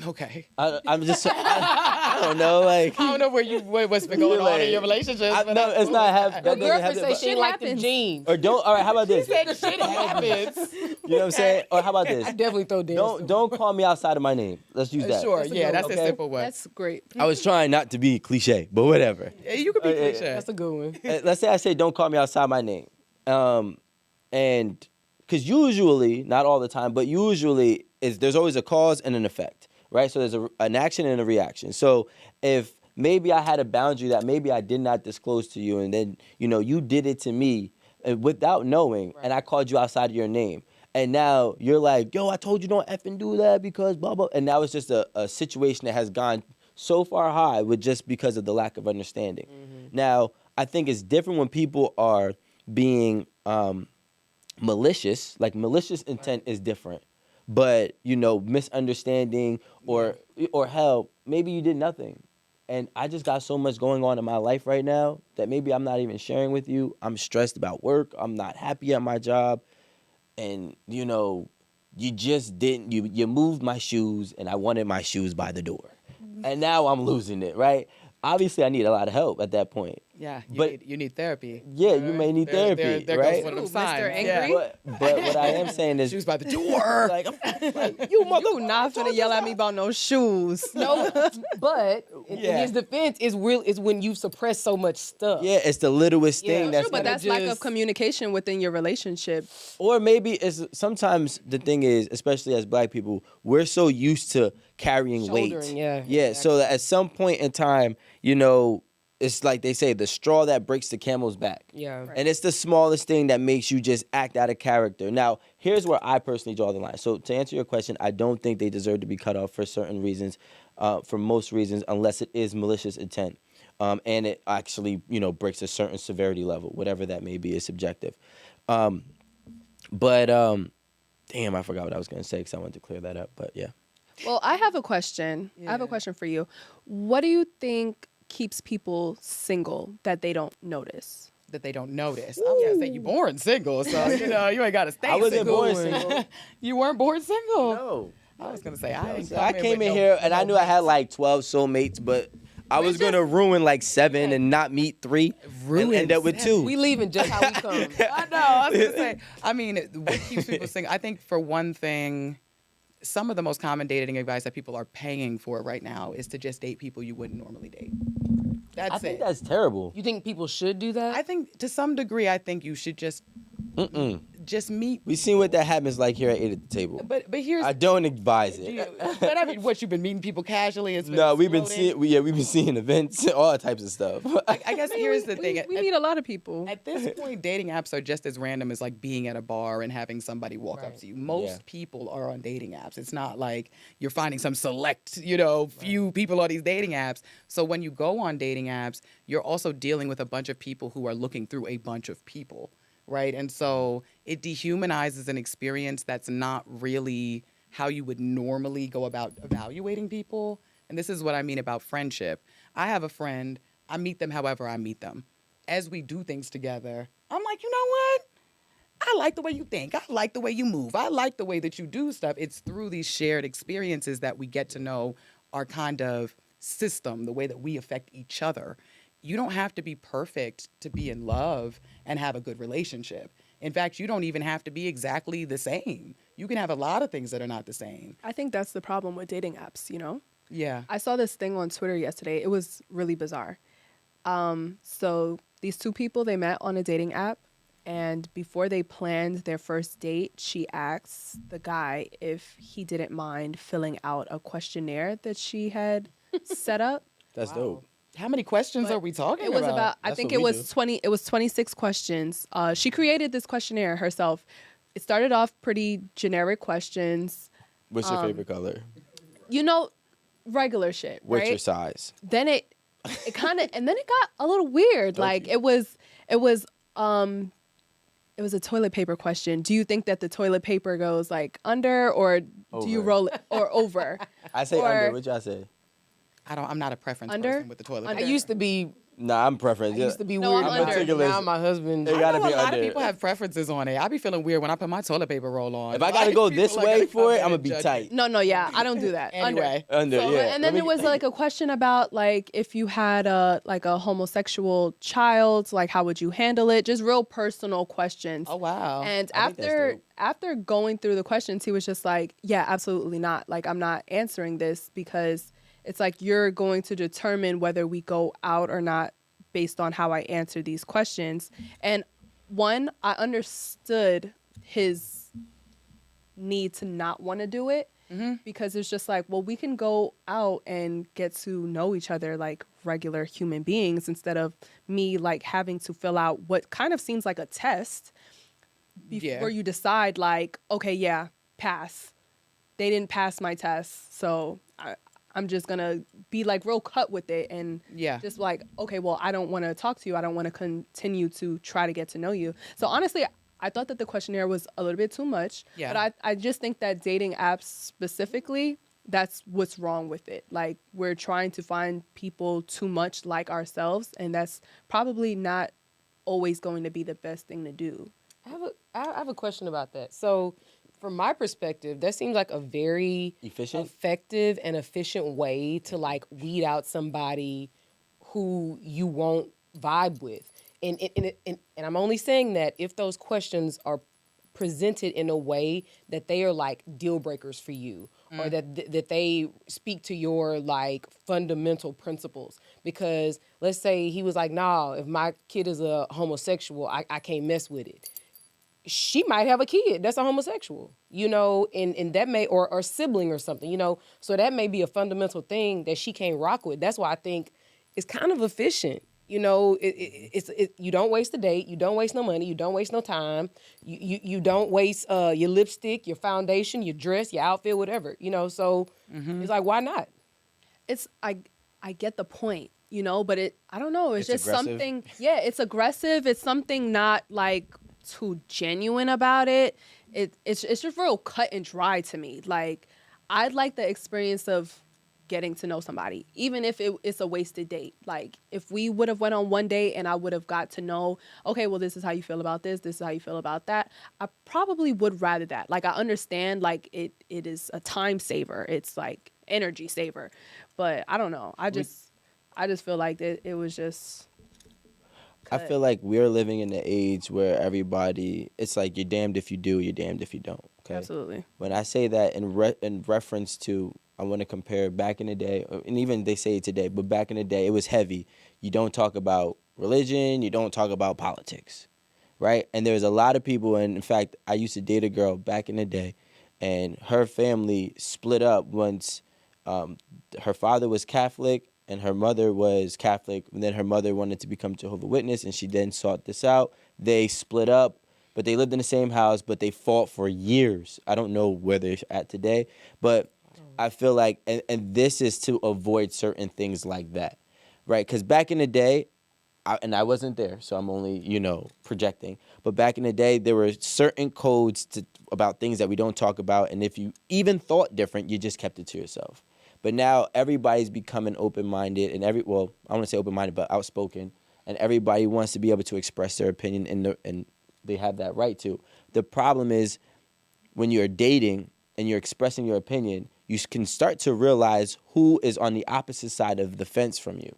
Okay. I'm just, I don't know, like. I don't know what's been going on in your relationship. No, it's not. That doesn't have say to. shit like the jeans. Or don't. All right, how about this? She said shit happens. You know what I'm saying? Or how about this? I definitely throw dance. Don't call me outside of my name. Let's use that. Sure, that's a simple one. That's great. I was trying not to be cliche, but whatever. Yeah, you could be cliche. That's a good one. Let's say I say don't call me outside my name, and because usually, not all the time, but usually there's always a cause and an effect, right? So there's an action and a reaction. So if maybe I had a boundary that maybe I did not disclose to you, and then you did it to me without knowing, and I called you outside of your name. And now you're like, yo, I told you don't effing do that because blah, blah. And now it's just a situation that has gone so far high with just because of the lack of understanding. Mm-hmm. Now, I think it's different when people are being malicious. Like malicious intent is different. But, misunderstanding or hell, maybe you did nothing. And I just got so much going on in my life right now that maybe I'm not even sharing with you. I'm stressed about work. I'm not happy at my job. And, you just didn't, you moved my shoes and I wanted my shoes by the door. And now I'm losing it, right? Obviously, I need a lot of help at that point. Yeah, but you need therapy. Yeah, you may need therapy, there right? goes one of them signs. Mr. Angry? Yeah. But what I am saying is... Shoes by the door. like, you You not finna yell at me about no shoes. No, but in his defense, is when you suppress so much stuff. Yeah, it's the littlest thing that's... True, but that's lack of communication within your relationship. Or maybe sometimes the thing is, especially as Black people, we're so used to carrying weight. Yeah. Exactly. So that at some point in time, it's like they say, the straw that breaks the camel's back. Yeah. Right. And it's the smallest thing that makes you just act out of character. Now, here's where I personally draw the line. So to answer your question, I don't think they deserve to be cut off for certain reasons, for most reasons, unless it is malicious intent. And it actually, breaks a certain severity level, whatever that may be is subjective. Damn, I forgot what I was going to say because I wanted to clear that up, but yeah. Well, I have a question. Yeah. I have a question for you. What do you think keeps people single that they don't notice? That they don't notice. I was gonna say you born single, so you ain't gotta stay I wasn't single. born single. You weren't born single. No. I was gonna say I came in here and I knew I had like 12 soulmates, but I was going to ruin like 7 and not meet 3 and end up with 2. We leaving just how we come. I know. I was gonna say. I mean, what keeps people single? I think for one thing, some of the most common dating advice that people are paying for right now is to just date people you wouldn't normally date. I think that's terrible. You think people should do that? I think to some degree, I think you should just meet. We seen what that happens like here at 8 at the table. But here's. I don't advise it. But I mean, what you've been meeting people casually? No, we've been seeing events, all types of stuff. I guess here's the thing. We meet a lot of people. At this point, dating apps are just as random as like being at a bar and having somebody walk up to you. Most people are on dating apps. It's not like you're finding some select, few people on these dating apps. So when you go on dating apps, you're also dealing with a bunch of people who are looking through a bunch of people, right? And so it dehumanizes an experience that's not really how you would normally go about evaluating people. And this is what I mean about friendship. I have a friend. I meet them however I meet them. As we do things together, I'm like, you know what? I like the way you think. I like the way you move. I like the way that you do stuff. It's through these shared experiences that we get to know our kind of system, the way that we affect each other. You don't have to be perfect to be in love and have a good relationship. In fact, you don't even have to be exactly the same. You can have a lot of things that are not the same. I think that's the problem with dating apps, Yeah. I saw this thing on Twitter yesterday. It was really bizarre. So these 2 people, they met on a dating app. And before they planned their first date, she asks the guy if he didn't mind filling out a questionnaire that she had set up. That's dope. How many questions But are we talking it was about I That's think what it we was do. 20 it was 26 questions. She created this questionnaire herself. It started off pretty generic questions. What's your favorite color? You know, regular shit, What's your right? size? Then it kind of and then it got a little weird. Told Like you. it was a toilet paper question. Do you think that the toilet paper goes like under or do you Over. roll it or over? I say Or- under. What y'all say? I'm not a preference Under? person with the toilet Under. paper. I used to be Nah, I'm preference. No, I'm weird. under. Meticulous. Now my husband. It I gotta know be a lot under. of people have preferences on it. I be feeling weird when I put my toilet paper roll on. If I gotta Like, go people this are way gonna for come it, in I'm gonna and be judge tight. me. No, yeah, I don't do that. Anyway. Under, So, yeah. and then Let there me- was like a question about like if you had a homosexual child, like how would you handle it? Just real personal questions. Oh wow. And I think that's dope. after going through the questions, he was just like, "Yeah, absolutely not. Like I'm not answering this because it's like you're going to determine whether we go out or not based on how I answer these questions." And one, I understood his need to not want to do it because it's just like, well, we can go out and get to know each other like regular human beings instead of me like having to fill out what kind of seems like a test before you decide like, okay, yeah, pass. They didn't pass my test, so I'm just gonna be like real cut with it and Yeah. just like, okay, well, I don't want to talk to you. I don't want to continue to try to get to know you. So honestly, I thought that the questionnaire was a little bit too much. Yeah. But I just think that dating apps specifically, that's what's wrong with it. Like we're trying to find people too much like ourselves, and that's probably not always going to be the best thing to do. I have a question about that. So, from my perspective, that seems like a very Efficient? effective and efficient way to like weed out somebody who you won't vibe with. And I'm only saying that if those questions are presented in a way that they are like deal breakers for you or that they speak to your like fundamental principles. Because let's say he was like, nah, if my kid is a homosexual, I can't mess with it. She might have a kid that's a homosexual, you know, and that may, or sibling or something, you know, so that may be a fundamental thing that she can't rock with. That's why I think it's kind of efficient. You know, you don't waste a date, you don't waste no money, you don't waste no time, you don't waste your lipstick, your foundation, your dress, your outfit, whatever, you know, so it's like, why not? It's I get the point, you know, but I don't know, it's just aggressive. something, yeah, it's aggressive, it's something not like too genuine about it. It's just real cut and dry to me. Like I'd like the experience of getting to know somebody, even if it's a wasted date. Like if we would have went on one date and I would have got to know, okay, well, this is how you feel about this is how you feel about that, I probably would rather that. Like I understand like it is a time saver, it's like energy saver, but I don't know, I just feel like it was just I cut. feel like we're living in an age where everybody, it's like you're damned if you do, you're damned if you don't. Okay. Absolutely. When I say that in reference to, I want to compare back in the day, and even they say it today, but back in the day, it was heavy. You don't talk about religion, you don't talk about politics, right? And there's a lot of people, and in fact, I used to date a girl back in the day, and her family split up once her father was Catholic and her mother was Catholic, and then her mother wanted to become Jehovah's Witness, and she then sought this out. They split up, but they lived in the same house, but they fought for years. I don't know where they're at today, but I feel like, and this is to avoid certain things like that, right? Because back in the day, I wasn't there, so I'm only, projecting. But back in the day, there were certain codes about things that we don't talk about, and if you even thought different, you just kept it to yourself. But now everybody's becoming open-minded, and I want to say open-minded, but outspoken, and everybody wants to be able to express their opinion, and they have that right to. The problem is when you're dating and you're expressing your opinion, you can start to realize who is on the opposite side of the fence from you.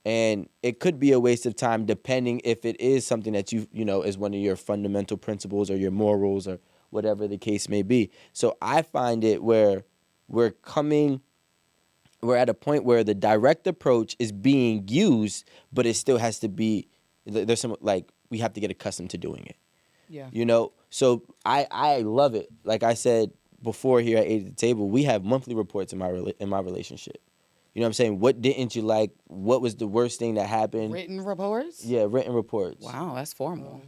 And it could be a waste of time depending if it is something that is one of your fundamental principles or your morals or whatever the case may be. So I find it where we're at a point where the direct approach is being used, but it still has to be, there's some, like, we have to get accustomed to doing it. Yeah. You know, so I love it. Like I said before here at Eight at the Table, we have monthly reports in my relationship. You know what I'm saying? What didn't you like? What was the worst thing that happened? Written reports? Yeah, written reports. Wow, that's formal.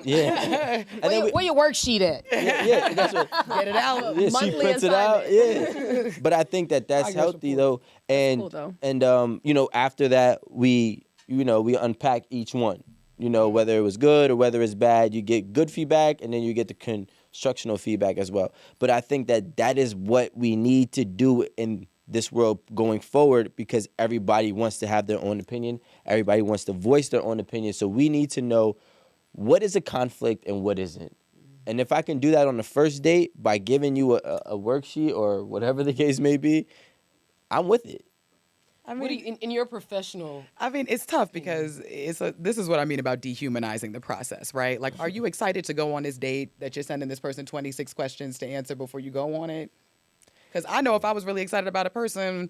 Yeah. And then Where your worksheet at? yeah, that's what. Get it out. Yeah, she Monthly prints it out. assignment. Yeah, but I think that that's Progress healthy report. though, and cool, though. you know, after that we unpack each one. You know, whether it was good or whether it's bad, you get good feedback, and then you get the constructional feedback as well. But I think that that is what we need to do in this world going forward, because everybody wants to have their own opinion. Everybody wants to voice their own opinion. So we need to know what is a conflict and what isn't. And if I can do that on the first date by giving you a worksheet or whatever the case may be, I'm with it. I What do mean, you, in your professional? I mean, it's tough because this is what I mean about dehumanizing the process, right? Like, are you excited to go on this date that you're sending this person 26 questions to answer before you go on it? Because I know if I was really excited about a person,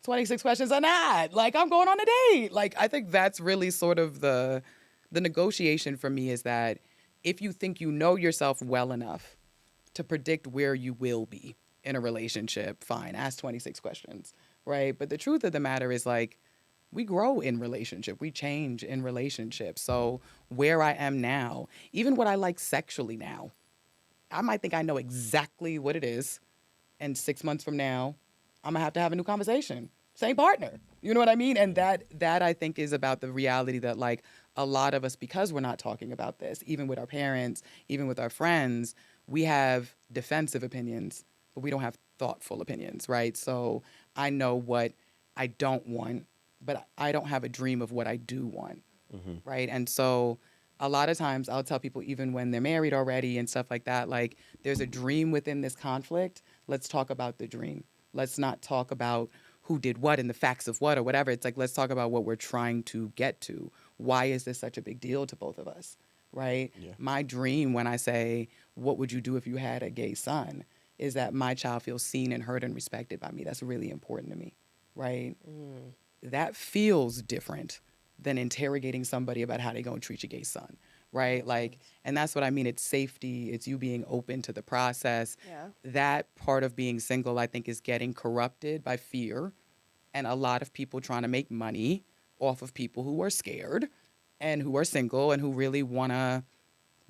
26 questions are not. Like, I'm going on a date. Like, I think that's really sort of the negotiation for me, is that if you think you know yourself well enough to predict where you will be in a relationship, fine, ask 26 questions, right? But the truth of the matter is, like, we grow in relationship, we change in relationship. So where I am now, even what I like sexually now, I might think I know exactly what it is, and 6 months from now, I'm gonna have to have a new conversation. Same partner. You know what I mean? And that I think is about the reality that, like, a lot of us, because we're not talking about this, even with our parents, even with our friends, we have defensive opinions, but we don't have thoughtful opinions, right? So I know what I don't want, but I don't have a dream of what I do want, right? And so a lot of times I'll tell people, even when they're married already and stuff like that, like, there's a dream within this conflict. Let's talk about the dream. Let's not talk about who did what and the facts of what or whatever. It's like, let's talk about what we're trying to get to. Why is this such a big deal to both of us, right? Yeah. My dream, when I say, what would you do if you had a gay son, is that my child feels seen and heard and respected by me. That's really important to me, right? That feels different than interrogating somebody about how they're going to treat your gay son, right? Like, and that's what I mean. It's safety. It's you being open to the process. Yeah. That part of being single, I think, is getting corrupted by fear, and a lot of people trying to make money off of people who are scared and who are single and who really want to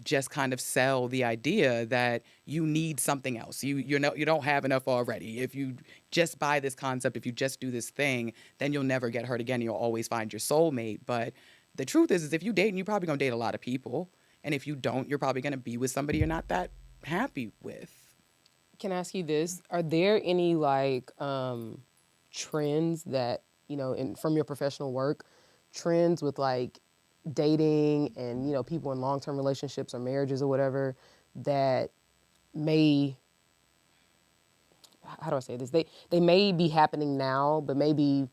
just kind of sell the idea that you need something else. You don't have enough already. If you just buy this concept, if you just do this thing, then you'll never get hurt again. You'll always find your soulmate. But the truth is if you date, and you're probably gonna date a lot of people, and if you don't, you're probably gonna be with somebody you're not that happy with. Can I ask you this? Are there any like trends that, from your professional work, trends with like dating and, people in long-term relationships or marriages or whatever that may, how do I say this? They may be happening now, but maybe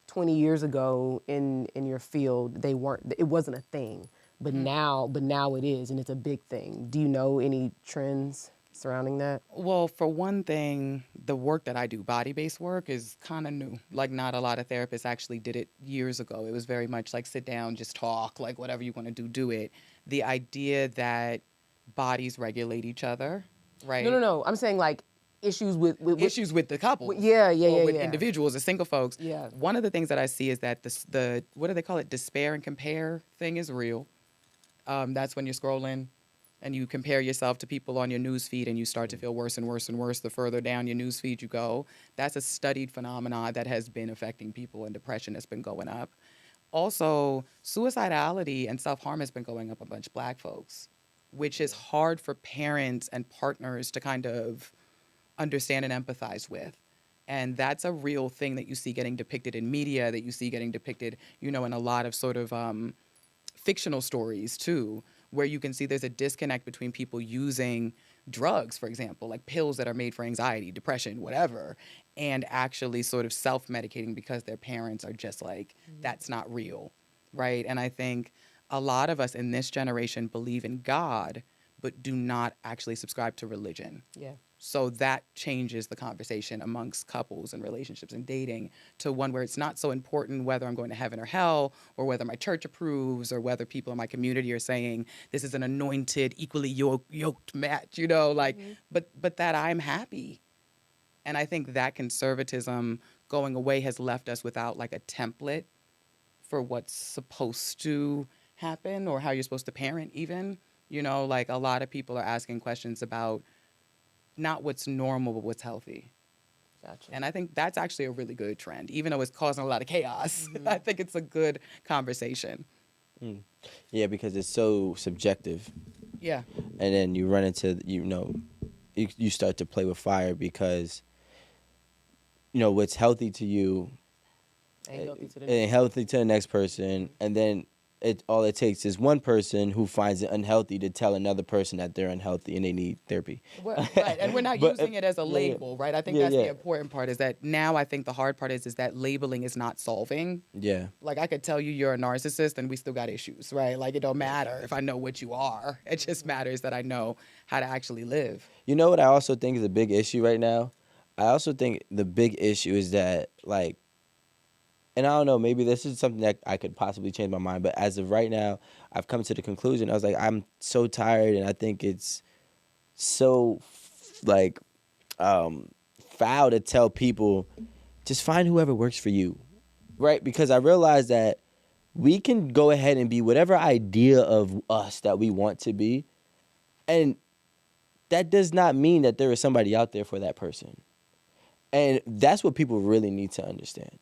20 years ago in your field, it wasn't a thing. But now it is, and it's a big thing. Do you know any trends surrounding that? Well, for one thing, the work that I do, body-based work, is kind of new. Like, not a lot of therapists actually did it years ago. It was very much like, sit down, just talk, like, whatever you want to do it. The idea that bodies regulate each other, right? No. I'm saying like issues with Issues with the couple. Yeah, Or with yeah. individuals or single folks. Yeah. One of the things that I see is that the what do they call it? Despair and compare thing is real. That's when you're scrolling and you compare yourself to people on your news feed and you start to feel worse and worse and worse the further down your news feed you go. That's a studied phenomenon that has been affecting people, and depression has been going up. Also, suicidality and self-harm has been going up amongst Black folks, which is hard for parents and partners to kind of understand and empathize with. And that's a real thing that you see getting depicted in media, that you see getting depicted, in a lot of sort of fictional stories too, where you can see there's a disconnect between people using drugs, for example, like pills that are made for anxiety, depression, whatever, and actually sort of self-medicating because their parents are just like, that's not real, right? And I think a lot of us in this generation believe in God, but do not actually subscribe to religion. Yeah. So that changes the conversation amongst couples and relationships and dating to one where it's not so important whether I'm going to heaven or hell, or whether my church approves, or whether people in my community are saying this is an anointed, equally yoked match, like, but that I'm happy. And I think that conservatism going away has left us without like a template for what's supposed to happen or how you're supposed to parent even. Like a lot of people are asking questions about not what's normal, but what's healthy. Gotcha. And I think that's actually a really good trend, even though it's causing a lot of chaos. I think it's a good conversation. Yeah, because it's so subjective. Yeah. And then you run into, you start to play with fire because, what's healthy to you Ain't healthy to the ain't next. healthy to the next person. And then all it takes is one person who finds it unhealthy to tell another person that they're unhealthy and they need therapy. Right. And we're not But, using it as a yeah, label, right? I think yeah, that's yeah. the important part, is that now I think the hard part is that labeling is not solving. Yeah. Like I could tell you you're a narcissist and we still got issues, right? Like it don't matter if I know what you are. It just matters that I know how to actually live. You know what I also think is a big issue right now? I also think the big issue is that, like, and I don't know, maybe this is something that I could possibly change my mind, but as of right now, I've come to the conclusion, I was like, I'm so tired, and I think it's so, like, foul to tell people, just find whoever works for you, right? Because I realize that we can go ahead and be whatever idea of us that we want to be, and that does not mean that there is somebody out there for that person. And that's what people really need to understand.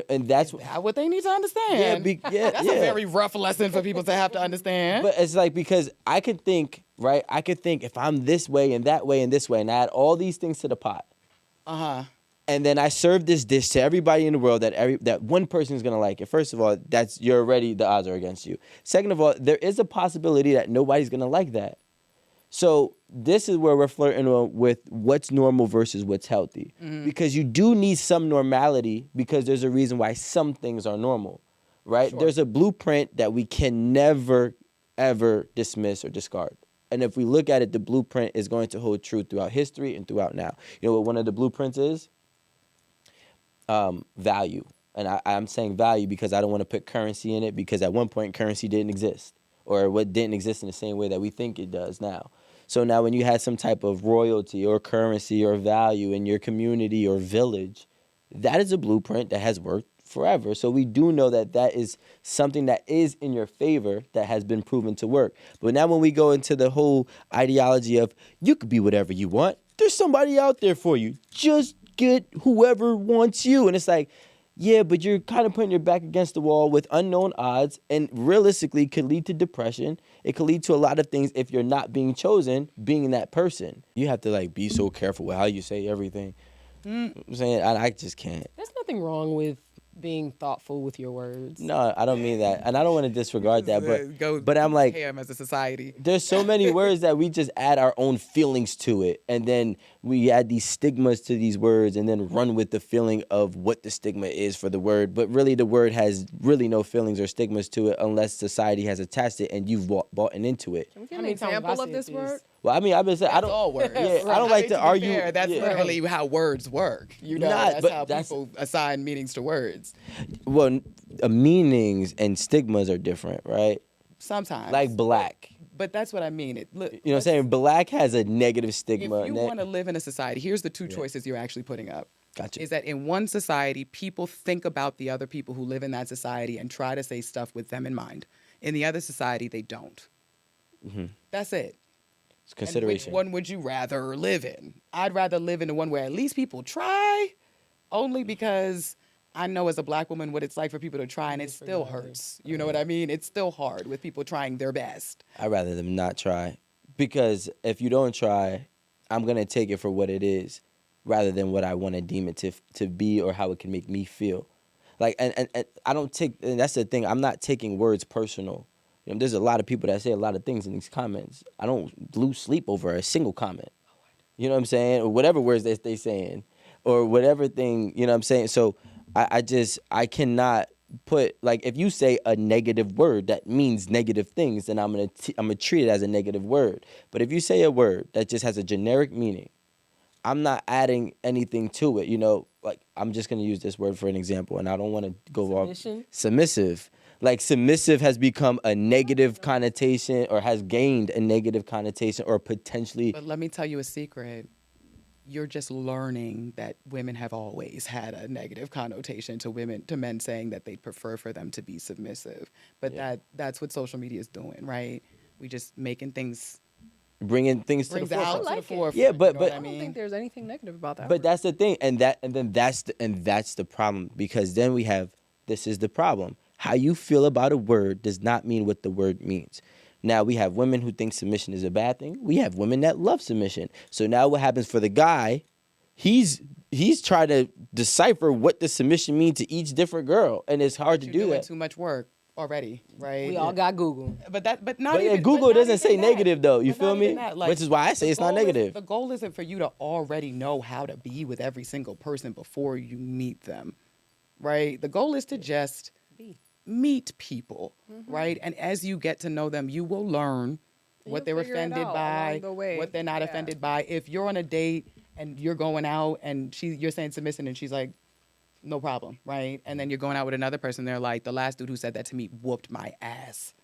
And that's What they need to understand. That's a very rough lesson for people to have to understand. But it's like, because I could think, right? I could think if I'm this way and that way and this way, and I add all these things to the pot, and then I serve this dish to everybody in the world that one person is gonna like it. First of all, the odds are against you. Second of all, there is a possibility that nobody's gonna like that. So this is where we're flirting with what's normal versus what's healthy. Because you do need some normality, because there's a reason why some things are normal, right? Sure. There's a blueprint that we can never, ever dismiss or discard. And if we look at it, the blueprint is going to hold true throughout history and throughout now. You know what one of the blueprints is? Value. And I'm saying value because I don't want to put currency in it, because at one point currency didn't exist, or what didn't exist in the same way that we think it does now. So now when you had some type of royalty or currency or value in your community or village, that is a blueprint that has worked forever. So we do know that that is something that is in your favor that has been proven to work. But now when we go into the whole ideology of you could be whatever you want, there's somebody out there for you. Just get whoever wants you. And it's like, yeah, but you're kind of putting your back against the wall with unknown odds, and realistically could lead to depression. It could lead to a lot of things if you're not being chosen, being that person. You have to like be so careful with how you say everything. I'm saying I just can't. There's nothing wrong with being thoughtful with your words. No, I don't mean that. And I don't want to disregard that, Go but I'm like, ham as a society. there's so many words that we just add our own feelings to it, and then we add these stigmas to these words and then run with the feeling of what the stigma is for the word. But really the word has really no feelings or stigmas to it unless society has attached it and you've bought into it. Can we get How an many times have I example of said this this? word? Well, I mean, I've been saying, I don't. All words. Yeah, I don't like to argue. Fair, that's yeah. literally how words work. But That's how that's- people assign meanings to words. Well, meanings and stigmas are different, right? Sometimes. Like black. But that's what I mean. You know what I'm saying? Black has a negative stigma. If you want to live in a society, here's the two choices you're actually putting up. Gotcha. Is that in one society, people think about the other people who live in that society and try to say stuff with them in mind. In the other society, they don't. That's it. It's consideration. And which one would you rather live in? I'd rather live in the one where at least people try, only because I know as a black woman what it's like for people to try, and it still hurts. You know what I mean? It's still hard with people trying their best. I'd rather them not try, because if you don't try, I'm gonna take it for what it is, rather than what I want to deem it to be or how it can make me feel. Like, and I don't take, and that's the thing. I'm not taking words personal. You know, there's a lot of people that say a lot of things in these comments. I don't lose sleep over a single comment. You know what I'm saying? Or whatever words they saying, or whatever thing. You know what I'm saying? So I cannot put, like, if you say a negative word that means negative things, then I'm gonna treat it as a negative word. But if you say a word that just has a generic meaning, I'm not adding anything to it. You know, like I'm just gonna use this word for an example, and I don't want to go off Submission? submissive. Like submissive has become a negative connotation, or has gained a negative connotation, or potentially. But let me tell you a secret. You're just learning that women have always had a negative connotation to men saying that they'd prefer for them to be submissive. But that's what social media is doing, right? We just making things Bringing things to the brings forefront. out to the like it. forefront. Yeah, you know what but I I don't think mean? there's anything negative about that. But that's the thing, and that's the problem, because then we have, this is the problem. How you feel about a word does not mean what the word means. Now we have women who think submission is a bad thing. We have women that love submission. So now what happens for the guy? He's trying to decipher what the submission means to each different girl, and it's hard to You're do doing that. too much work already, right? We all got Google. But not But yeah, even. Google but not doesn't say even that. negative though. You But not feel even me? that. Like, Which is why I say the it's not goal is- negative. The goal isn't for you to already know how to be with every single person before you meet them, right? The goal is to just meet people, right? And as you get to know them, you will learn what you'll they're figure it offended out by, along the way. what they're not Yeah. offended by. If you're on a date and you're going out and you're saying submission and she's like, no problem, right? And then you're going out with another person, they're like, the last dude who said that to me whooped my ass.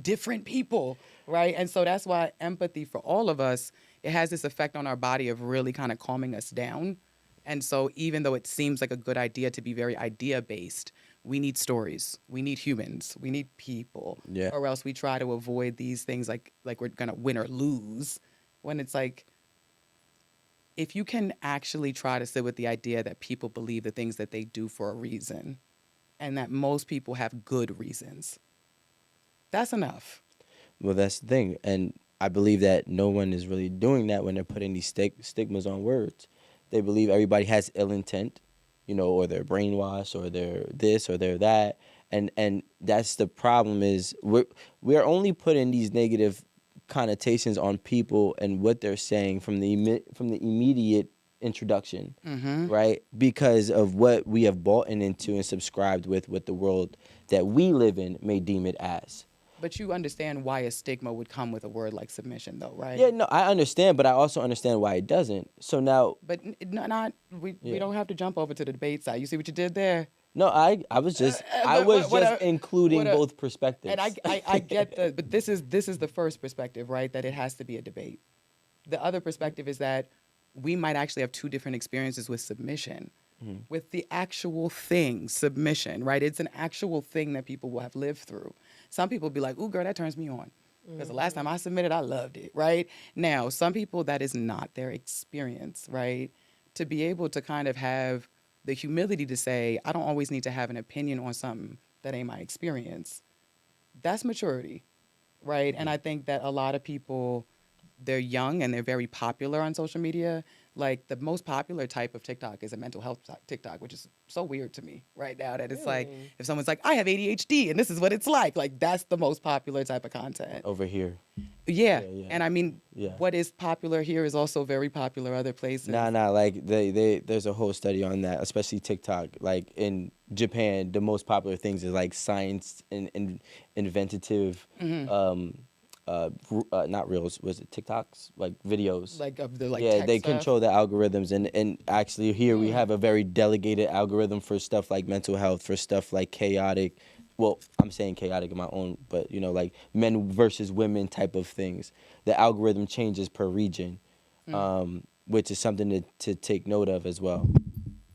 Different people, right? And so that's why empathy for all of us, it has this effect on our body of really kind of calming us down. And so even though it seems like a good idea to be very idea based, we need stories, we need humans, we need people, Yeah. or else we try to avoid these things like we're gonna win or lose, when it's like, if you can actually try to sit with the idea that people believe the things that they do for a reason, and that most people have good reasons, that's enough. Well, that's the thing, and I believe that no one is really doing that when they're putting these stigmas on words. They believe everybody has ill intent, you know, or they're brainwashed, or they're this, or they're that, and that's the problem. Is we're only putting these negative connotations on people and what they're saying from the immediate introduction, right? Because of what we have bought into and subscribed with, what the world that we live in may deem it as. But you understand why a stigma would come with a word like submission, though, right? Yeah, no, I understand, but I also understand why it doesn't. So now, But we Yeah. don't have to jump over to the debate side. You see what you did there? no, I was just including both perspectives. And I get but this is the first perspective, right? That it has to be a debate. The other perspective is that we might actually have two different experiences with submission. With the actual thing, submission, right? It's an actual thing that people will have lived through. Some people be like, ooh, girl, that turns me on. Because the last time I submitted, I loved it, right? Now, some people, that is not their experience, right? To be able to kind of have the humility to say, I don't always need to have an opinion on something that ain't my experience. That's maturity, right? And I think that a lot of people, they're young and they're very popular on social media. Like the most popular type of TikTok is a mental health TikTok, which is so weird to me right now that it's like, if someone's like, I have ADHD and this is what it's like that's the most popular type of content. over here. Yeah. Yeah. And I mean, Yeah. what is popular here is also very popular other places. Nah, like there's a whole study on that, especially TikTok. Like in Japan, the most popular things is like science and inventative, not reels, was it TikToks? Like videos. Like of the yeah, tech they stuff. control the algorithms, and actually here we have a very delegated algorithm for stuff like mental health, for stuff like chaotic. Well, I'm saying chaotic in my own, but you know, like men versus women type of things. The algorithm changes per region, which is something to take note of as well.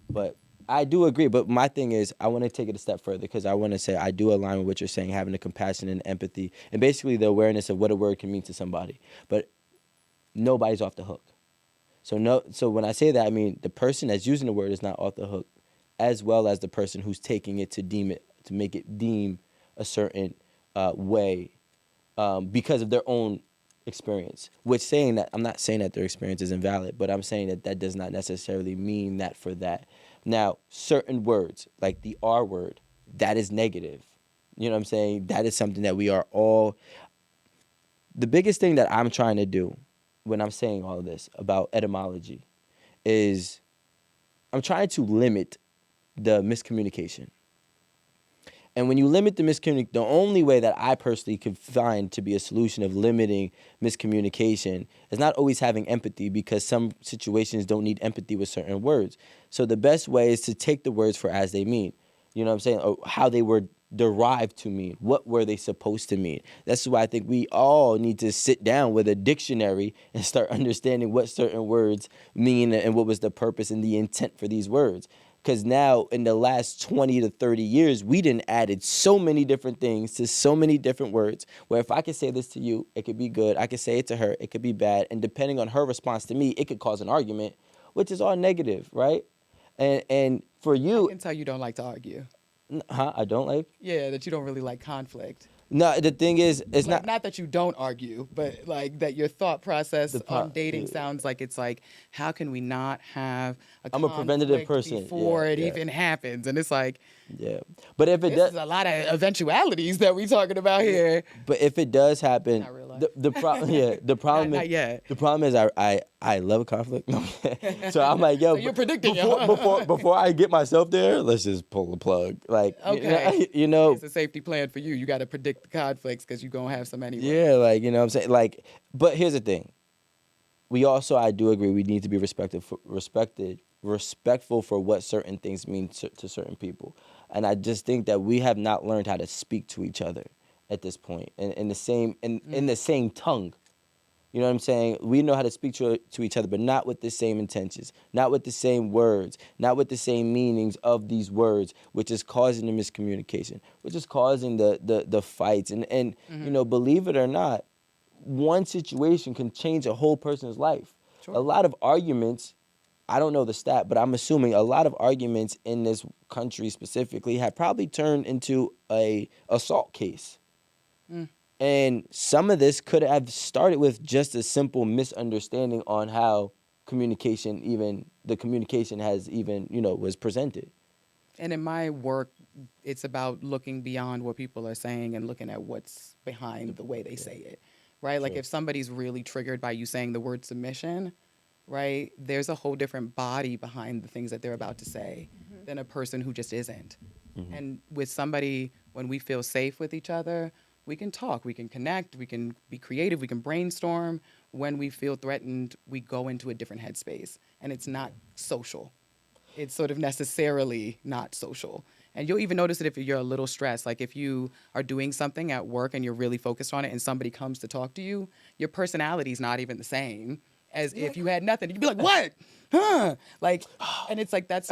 But I do agree. But my thing is, I want to take it a step further, because I want to say I do align with what you're saying, having the compassion and empathy, and basically the awareness of what a word can mean to somebody. But nobody's off the hook. So when I say that, I mean the person that's using the word is not off the hook, as well as the person who's taking it to make it deem a certain way, because of their own experience. Which saying that, I'm not saying that their experience is invalid, but I'm saying that that does not necessarily mean that for that. Now, certain words like the R word, that is negative. You know what I'm saying? That is something that we are all. The biggest thing that I'm trying to do when I'm saying all of this about etymology is I'm trying to limit the miscommunication. And when you limit the miscommunication, the only way that I personally could find to be a solution of limiting miscommunication is not always having empathy, because some situations don't need empathy with certain words. So the best way is to take the words for as they mean. You know what I'm saying? Or how they were derived to mean. What were they supposed to mean? That's why I think we all need to sit down with a dictionary and start understanding what certain words mean and what was the purpose and the intent for these words. Because now, in the last 20 to 30 years, we done added so many different things to so many different words, where if I could say this to you, it could be good. I could say it to her, it could be bad. And depending on her response to me, it could cause an argument, which is all negative, right? And for I you, can tell you don't like to argue. I don't like. Yeah, that you don't really like conflict. No, the thing is, it's Like, not. not that you don't argue, but like that your thought process on dating yeah. sounds like it's like, how can we not have a I'm a preventative conflict person. before Yeah, it yeah. even happens? And it's like, Yeah, but if it this does, is a lot of eventualities that we talking about here. but if it does happen, Not real life. the problem, yeah, the problem Not is, yet. the problem is I love conflict. No. So I'm like, yo, So you're predicting it, before, huh? before I get myself there, let's just pull the plug. Like, Okay. you know, It's a safety plan for you. You got to predict the conflicts because you're going to have some anyway. yeah, like, you know what I'm saying? Like, but here's the thing. We also, I do agree, we need to be respectful for what certain things mean to certain people. And I just think that we have not learned how to speak to each other at this point in the same in the same tongue. You know what I'm saying? We know how to speak to each other, but not with the same intentions, not with the same words, not with the same meanings of these words, which is causing the miscommunication, which is causing the fights. And you know, believe it or not, one situation can change a whole person's life. Sure. A lot of arguments, I don't know the stat, but I'm assuming a lot of arguments in this country specifically have probably turned into a assault case. And some of this could have started with just a simple misunderstanding on how the communication has even, you know, was presented. And in my work, it's about looking beyond what people are saying and looking at what's behind the way they say it, right? Like if somebody's really triggered by you saying the word submission, right, there's a whole different body behind the things that they're about to say than a person who just isn't. And with somebody, when we feel safe with each other, we can talk, we can connect, we can be creative, we can brainstorm. When we feel threatened, we go into a different headspace, and it's not social. It's sort of necessarily not social. And you'll even notice it if you're a little stressed. Like if you are doing something at work and you're really focused on it and somebody comes to talk to you, your personality's not even the same as if you had nothing. You'd be like, what? Huh? Like, and it's like, that's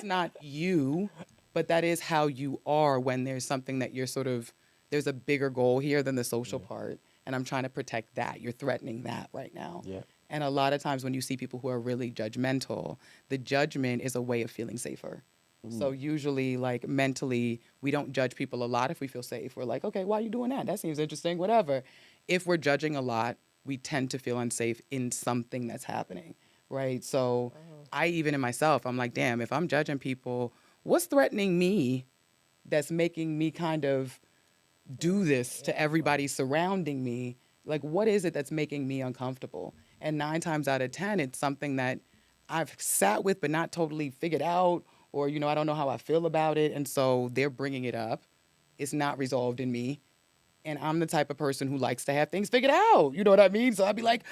not you, but that is how you are when there's something that you're sort of, there's a bigger goal here than the social part. And I'm trying to protect that. You're threatening that right now. Yeah. And a lot of times when you see people who are really judgmental, the judgment is a way of feeling safer. So usually, like mentally, we don't judge people a lot if we feel safe. We're like, okay, why are you doing that? That seems interesting, whatever. If we're judging a lot, we tend to feel unsafe in something that's happening, right? So I even in myself, I'm like, damn, if I'm judging people, what's threatening me that's making me kind of do this to everybody surrounding me? Like, what is it that's making me uncomfortable? And 9 times out of 10, it's something that I've sat with but not totally figured out, or, you know, I don't know how I feel about it. And so they're bringing it up. It's not resolved in me. And I'm the type of person who likes to have things figured out. You know what I mean? So I'd be like,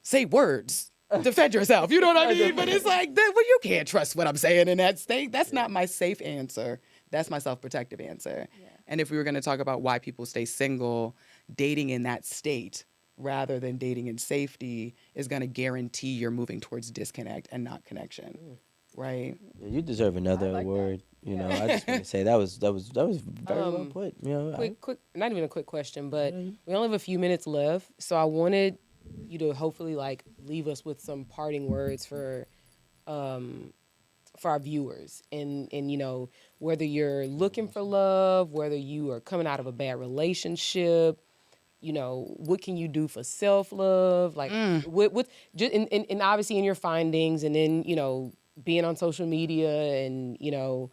say words. Defend yourself. You know what I mean? But it's like, well, you can't trust what I'm saying in that state. That's not my safe answer. That's my self-protective answer. Yeah. And if we were going to talk about why people stay single, dating in that state rather than dating in safety is going to guarantee you're moving towards disconnect and not connection. Right? Yeah, you deserve another like award. You know, I just want to say that was very well put. You know, Quick, not even a quick question, but we only have a few minutes left, so I wanted you to hopefully like leave us with some parting words for our viewers, and you know, whether you're looking for love, whether you are coming out of a bad relationship, you know, what can you do for self-love, like what just and obviously in your findings, and then, you know, being on social media, and, you know,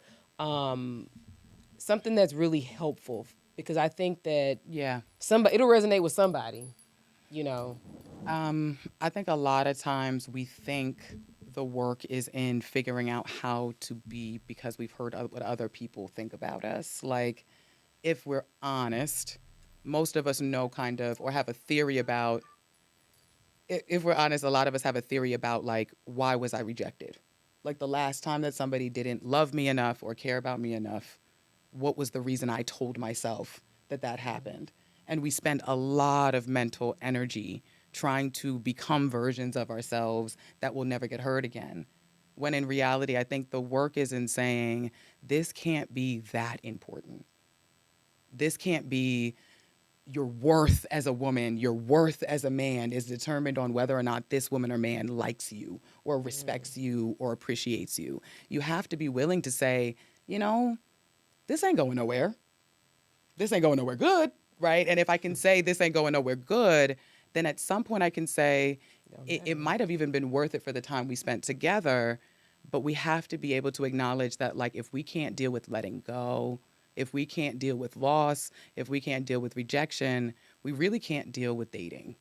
something that's really helpful, because I think that it'll resonate with somebody, you know. I think a lot of times we think the work is in figuring out how to be, because we've heard what other people think about us. Like, if we're honest, most of us know kind of, or have a theory about, if we're honest, a lot of us have a theory about, like, why was I rejected? Like, the last time that somebody didn't love me enough or care about me enough, what was the reason I told myself that that happened? And we spend a lot of mental energy trying to become versions of ourselves that will never get hurt again. When in reality, I think the work is in saying, this can't be that important. This can't be your worth as a woman, your worth as a man is determined on whether or not this woman or man likes you or respects you or appreciates you. You have to be willing to say, you know, this ain't going nowhere. This ain't going nowhere good, right? And if I can say this ain't going nowhere good, then at some point I can say it might have even been worth it for the time we spent together. But we have to be able to acknowledge that, like, if we can't deal with letting go, if we can't deal with loss, if we can't deal with rejection, we really can't deal with dating.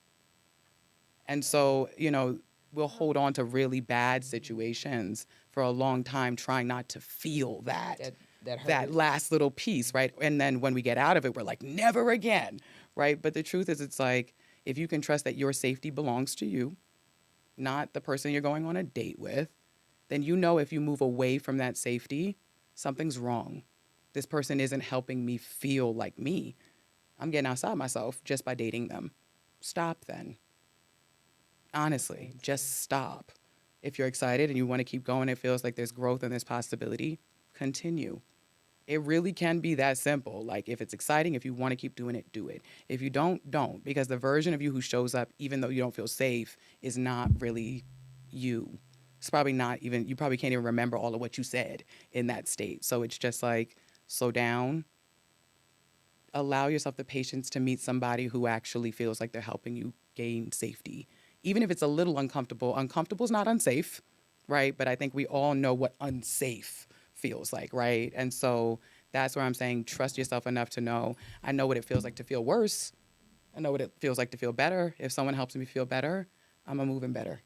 And so, you know, we'll hold on to really bad situations for a long time, trying not to feel that last little piece, right? And then when we get out of it, we're like, never again, right? But the truth is, it's like, if you can trust that your safety belongs to you, not the person you're going on a date with, then you know if you move away from that safety, something's wrong. This person isn't helping me feel like me. I'm getting outside myself just by dating them. Stop then. Honestly, just stop. If you're excited and you want to keep going, it feels like there's growth and there's possibility, continue. It really can be that simple. Like, if it's exciting, if you want to keep doing it, do it. If you don't, don't. Because the version of you who shows up, even though you don't feel safe, is not really you. It's probably not even, you probably can't even remember all of what you said in that state. So it's just like, slow down. Allow yourself the patience to meet somebody who actually feels like they're helping you gain safety. Even if it's a little uncomfortable. Uncomfortable is not unsafe, right? But I think we all know what unsafe feels like, right? And so that's where I'm saying, trust yourself enough to know, I know what it feels like to feel worse. I know what it feels like to feel better. If someone helps me feel better, I'm moving better.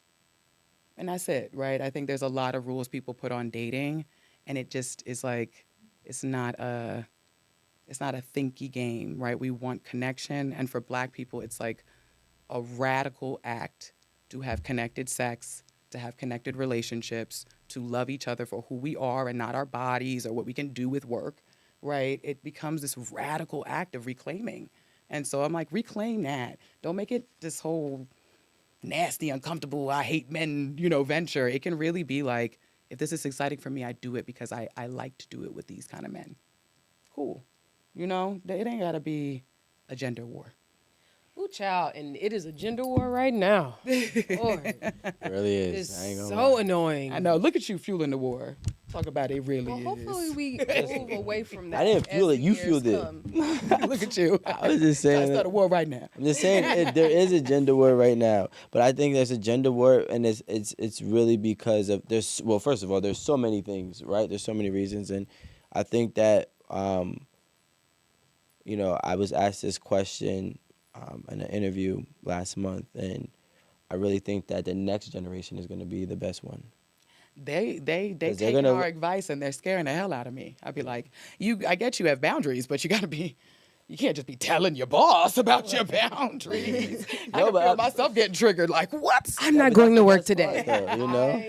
And that's it, right? I think there's a lot of rules people put on dating, and it just is like, it's not a thinky game, right? We want connection. And for Black people, it's like a radical act to have connected sex, to have connected relationships, to love each other for who we are and not our bodies or what we can do with work, right? It becomes this radical act of reclaiming. And so I'm like, reclaim that. Don't make it this whole nasty, uncomfortable, I hate men, venture. It can really be like, if this is exciting for me, I do it because I like to do it with these kind of men. Cool. It ain't got to be a gender war. Ooh, child, and it is a gender war right now. Lord. It really is. It's I ain't gonna so lie. annoying. I know. Look at you fueling the war. Talk about it really Well, is. hopefully we move away from that. I didn't feel as it. the You years fueled it. come. Look at you. I was just Trying saying. to start a war right now. I'm just saying there is a gender war right now, but I think there's a gender war, and it's really because of first of all, there's so many things, right? There's so many reasons, and I think that I was asked this question in an interview last month, and I really think that the next generation is going to be the best one. They they're taking gonna- our advice and they're scaring the hell out of me. I'd be like, I get you have boundaries, but you can't just be telling your boss about your boundaries. I can feel myself getting triggered. Like, what? I'm not going to work That's today. part, though,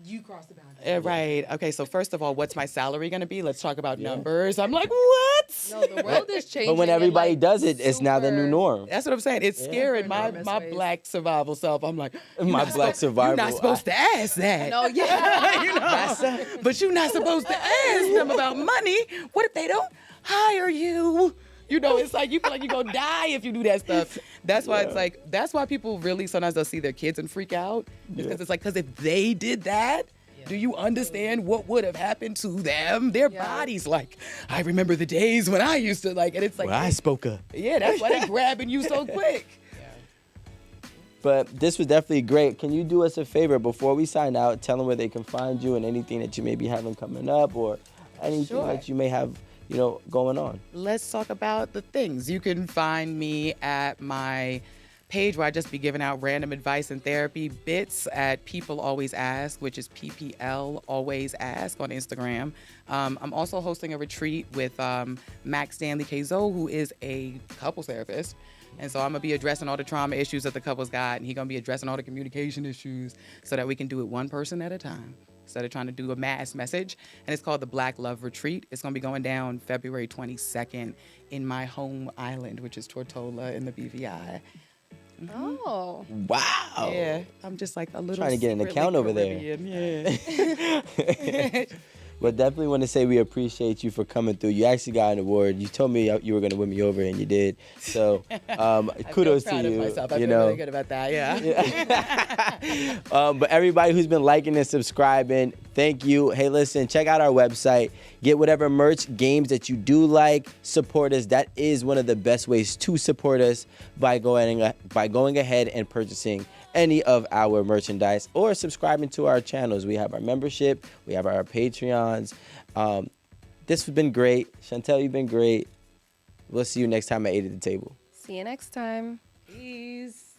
You crossed the boundary. Right. Okay. So first of all, what's my salary going to be? Let's talk about numbers. I'm like, what? No, the world is changing. But when in, everybody like, does it, it's now the new super- norm. That's what I'm saying. It's scaring my enormous ways. Black survival self. I'm like, My Black survival. You're not supposed to ask that. No, yeah. But you're not supposed to ask them about money. What if they don't hire you? It's like you feel like you're going to die if you do that stuff. That's why it's like, that's why people really, sometimes they'll see their kids and freak out. Because it's like, because if they did that, do you understand what would have happened to them? Their bodies, like, I remember the days when I used to, and it's like, When I spoke up. yeah, that's why they're grabbing you so quick. But this was definitely great. Can you do us a favor before we sign out? Tell them where they can find you and anything that you may be having coming up or anything that you may have, going on. Let's talk about the things. You can find me at my page where I just be giving out random advice and therapy bits at People Always Ask, which is PPL Always Ask on Instagram. I'm also hosting a retreat with Max Stanley Kazo, who is a couples therapist. And so I'm going to be addressing all the trauma issues that the couples got, and he's going to be addressing all the communication issues so that we can do it one person at a time instead of trying to do a mass message. And it's called the Black Love Retreat. It's going to be going down February 22nd in my home island, which is Tortola in the BVI. Oh. Wow. Yeah, I'm just like a little Trying to get an secretly account over there. Caribbean, Yeah. But definitely want to say we appreciate you for coming through. You actually got an award. You told me you were going to win me over, and you did. So kudos to you. I feel you know. really good about that. Yeah. But everybody who's been liking and subscribing, thank you. Hey, listen, check out our website. Get whatever merch, games that you do like. Support us. That is one of the best ways to support us by going ahead and purchasing any of our merchandise or subscribing to our channels. We have our membership. We have our Patreons. This has been great. Chantelle, you've been great. We'll see you next time at 8 at the Table. See you next time. Peace.